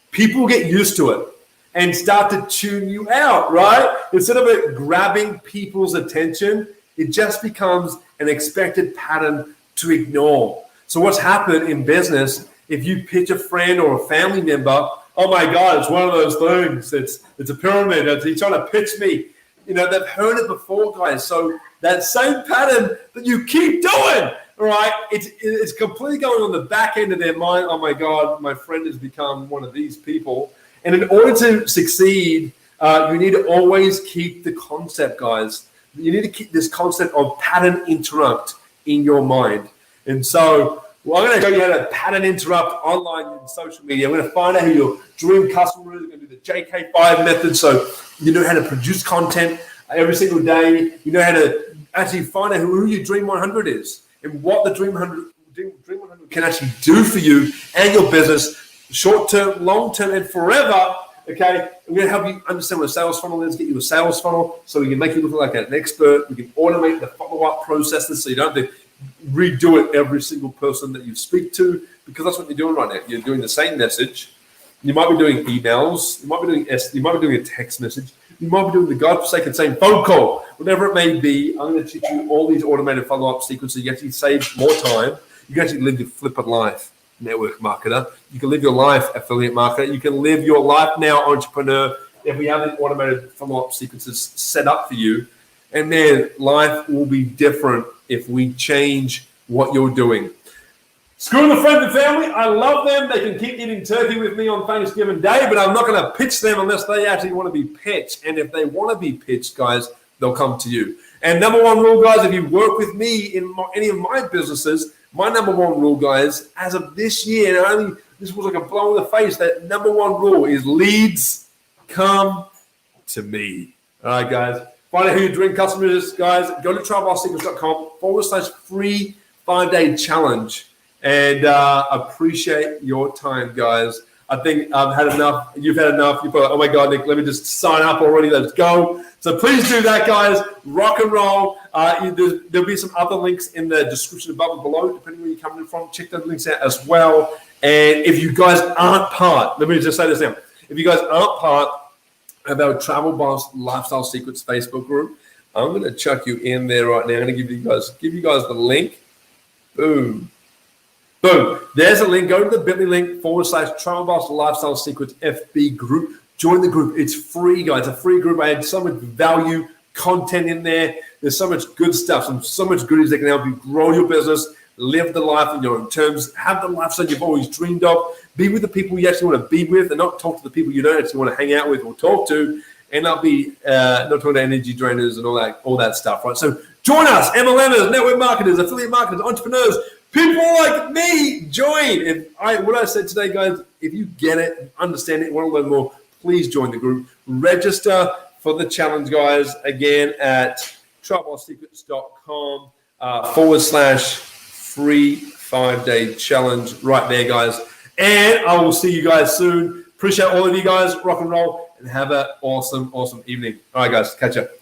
People get used to it and start to tune you out, right? Instead of it grabbing people's attention, it just becomes an expected pattern to ignore. So what's happened in business, if you pitch a friend or a family member, oh my God, it's one of those things. It's a pyramid. He's trying to pitch me. You know, they've heard it before, guys. So that same pattern that you keep doing, right? It's completely going on the back end of their mind. Oh my God, my friend has become one of these people. And in order to succeed, you need to always keep the concept, guys. You need to keep this concept of pattern interrupt in your mind. And so, well, I'm going to show you how to pattern interrupt online in social media. I'm going to find out who your dream customer is. I'm going to do the JK5 method. So you know how to produce content every single day. You know how to actually find out who your Dream 100 is and what the Dream 100 can actually do for you and your business, short-term, long-term, and forever. Okay, we're going to help you understand what a sales funnel is, get you a sales funnel so we can make you look like an expert. We can automate the follow-up processes so you don't have to redo it every single person that you speak to, because that's what you're doing right now. You're doing the same message. You might be doing emails. You might be doing a text message. You might be doing the godforsaken same phone call. Whatever it may be, I'm going to teach you all these automated follow-up sequences. You actually save more time. You can actually live your flippant life, network marketer. You can live your life, affiliate marketer. You can live your life now, entrepreneur, if we have the automated follow-up sequences set up for you. And then life will be different if we change what you're doing. Screw the friends and family. I love them. They can keep eating turkey with me on Thanksgiving Day, but I'm not going to pitch them unless they actually want to be pitched. And if they want to be pitched, guys, they'll come to you. And number one rule, guys, if you work with me in any of my businesses, my number one rule, guys, as of this year, and this was like a blow in the face, that number one rule is leads come to me. All right, guys. Find out who your dream customer is, guys. Go to trialbosssecrets.com/free 5-day challenge. And appreciate your time, guys. I think I've had enough. You've had enough. You thought, oh my God, Nick, let me just sign up already. Let's go. So please do that, guys. Rock and roll. There'll be some other links in the description above and below, depending where you're coming from. Check those links out as well. And if you guys aren't part, let me just say this now. If you guys aren't part of our Travel Boss Lifestyle Secrets Facebook group, I'm going to chuck you in there right now. I'm going to give you guys the link. Boom. Boom. There's a link. Go to the bit.ly link /Travel Boss Lifestyle Secrets FB group. Join the group. It's free, guys. It's a free group. I had so much value content in there. There's so much good stuff, so much goodies that can help you grow your business, live the life on your own terms, have the lifestyle you've always dreamed of, be with the people you actually want to be with, and not talk to the people you don't actually want to hang out with or talk to, and not talking to energy drainers and all that stuff, right? So join us, MLMers, network marketers, affiliate marketers, entrepreneurs, people like me. Join. And what I said today, guys, if you get it, understand it, want to learn more, please join the group. Register for the challenge, guys, again at tribalsecrets.com /free 5-day challenge right there, guys. And I will see you guys soon. Appreciate all of you guys. Rock and roll and have an awesome, awesome evening. All right, guys. Catch up.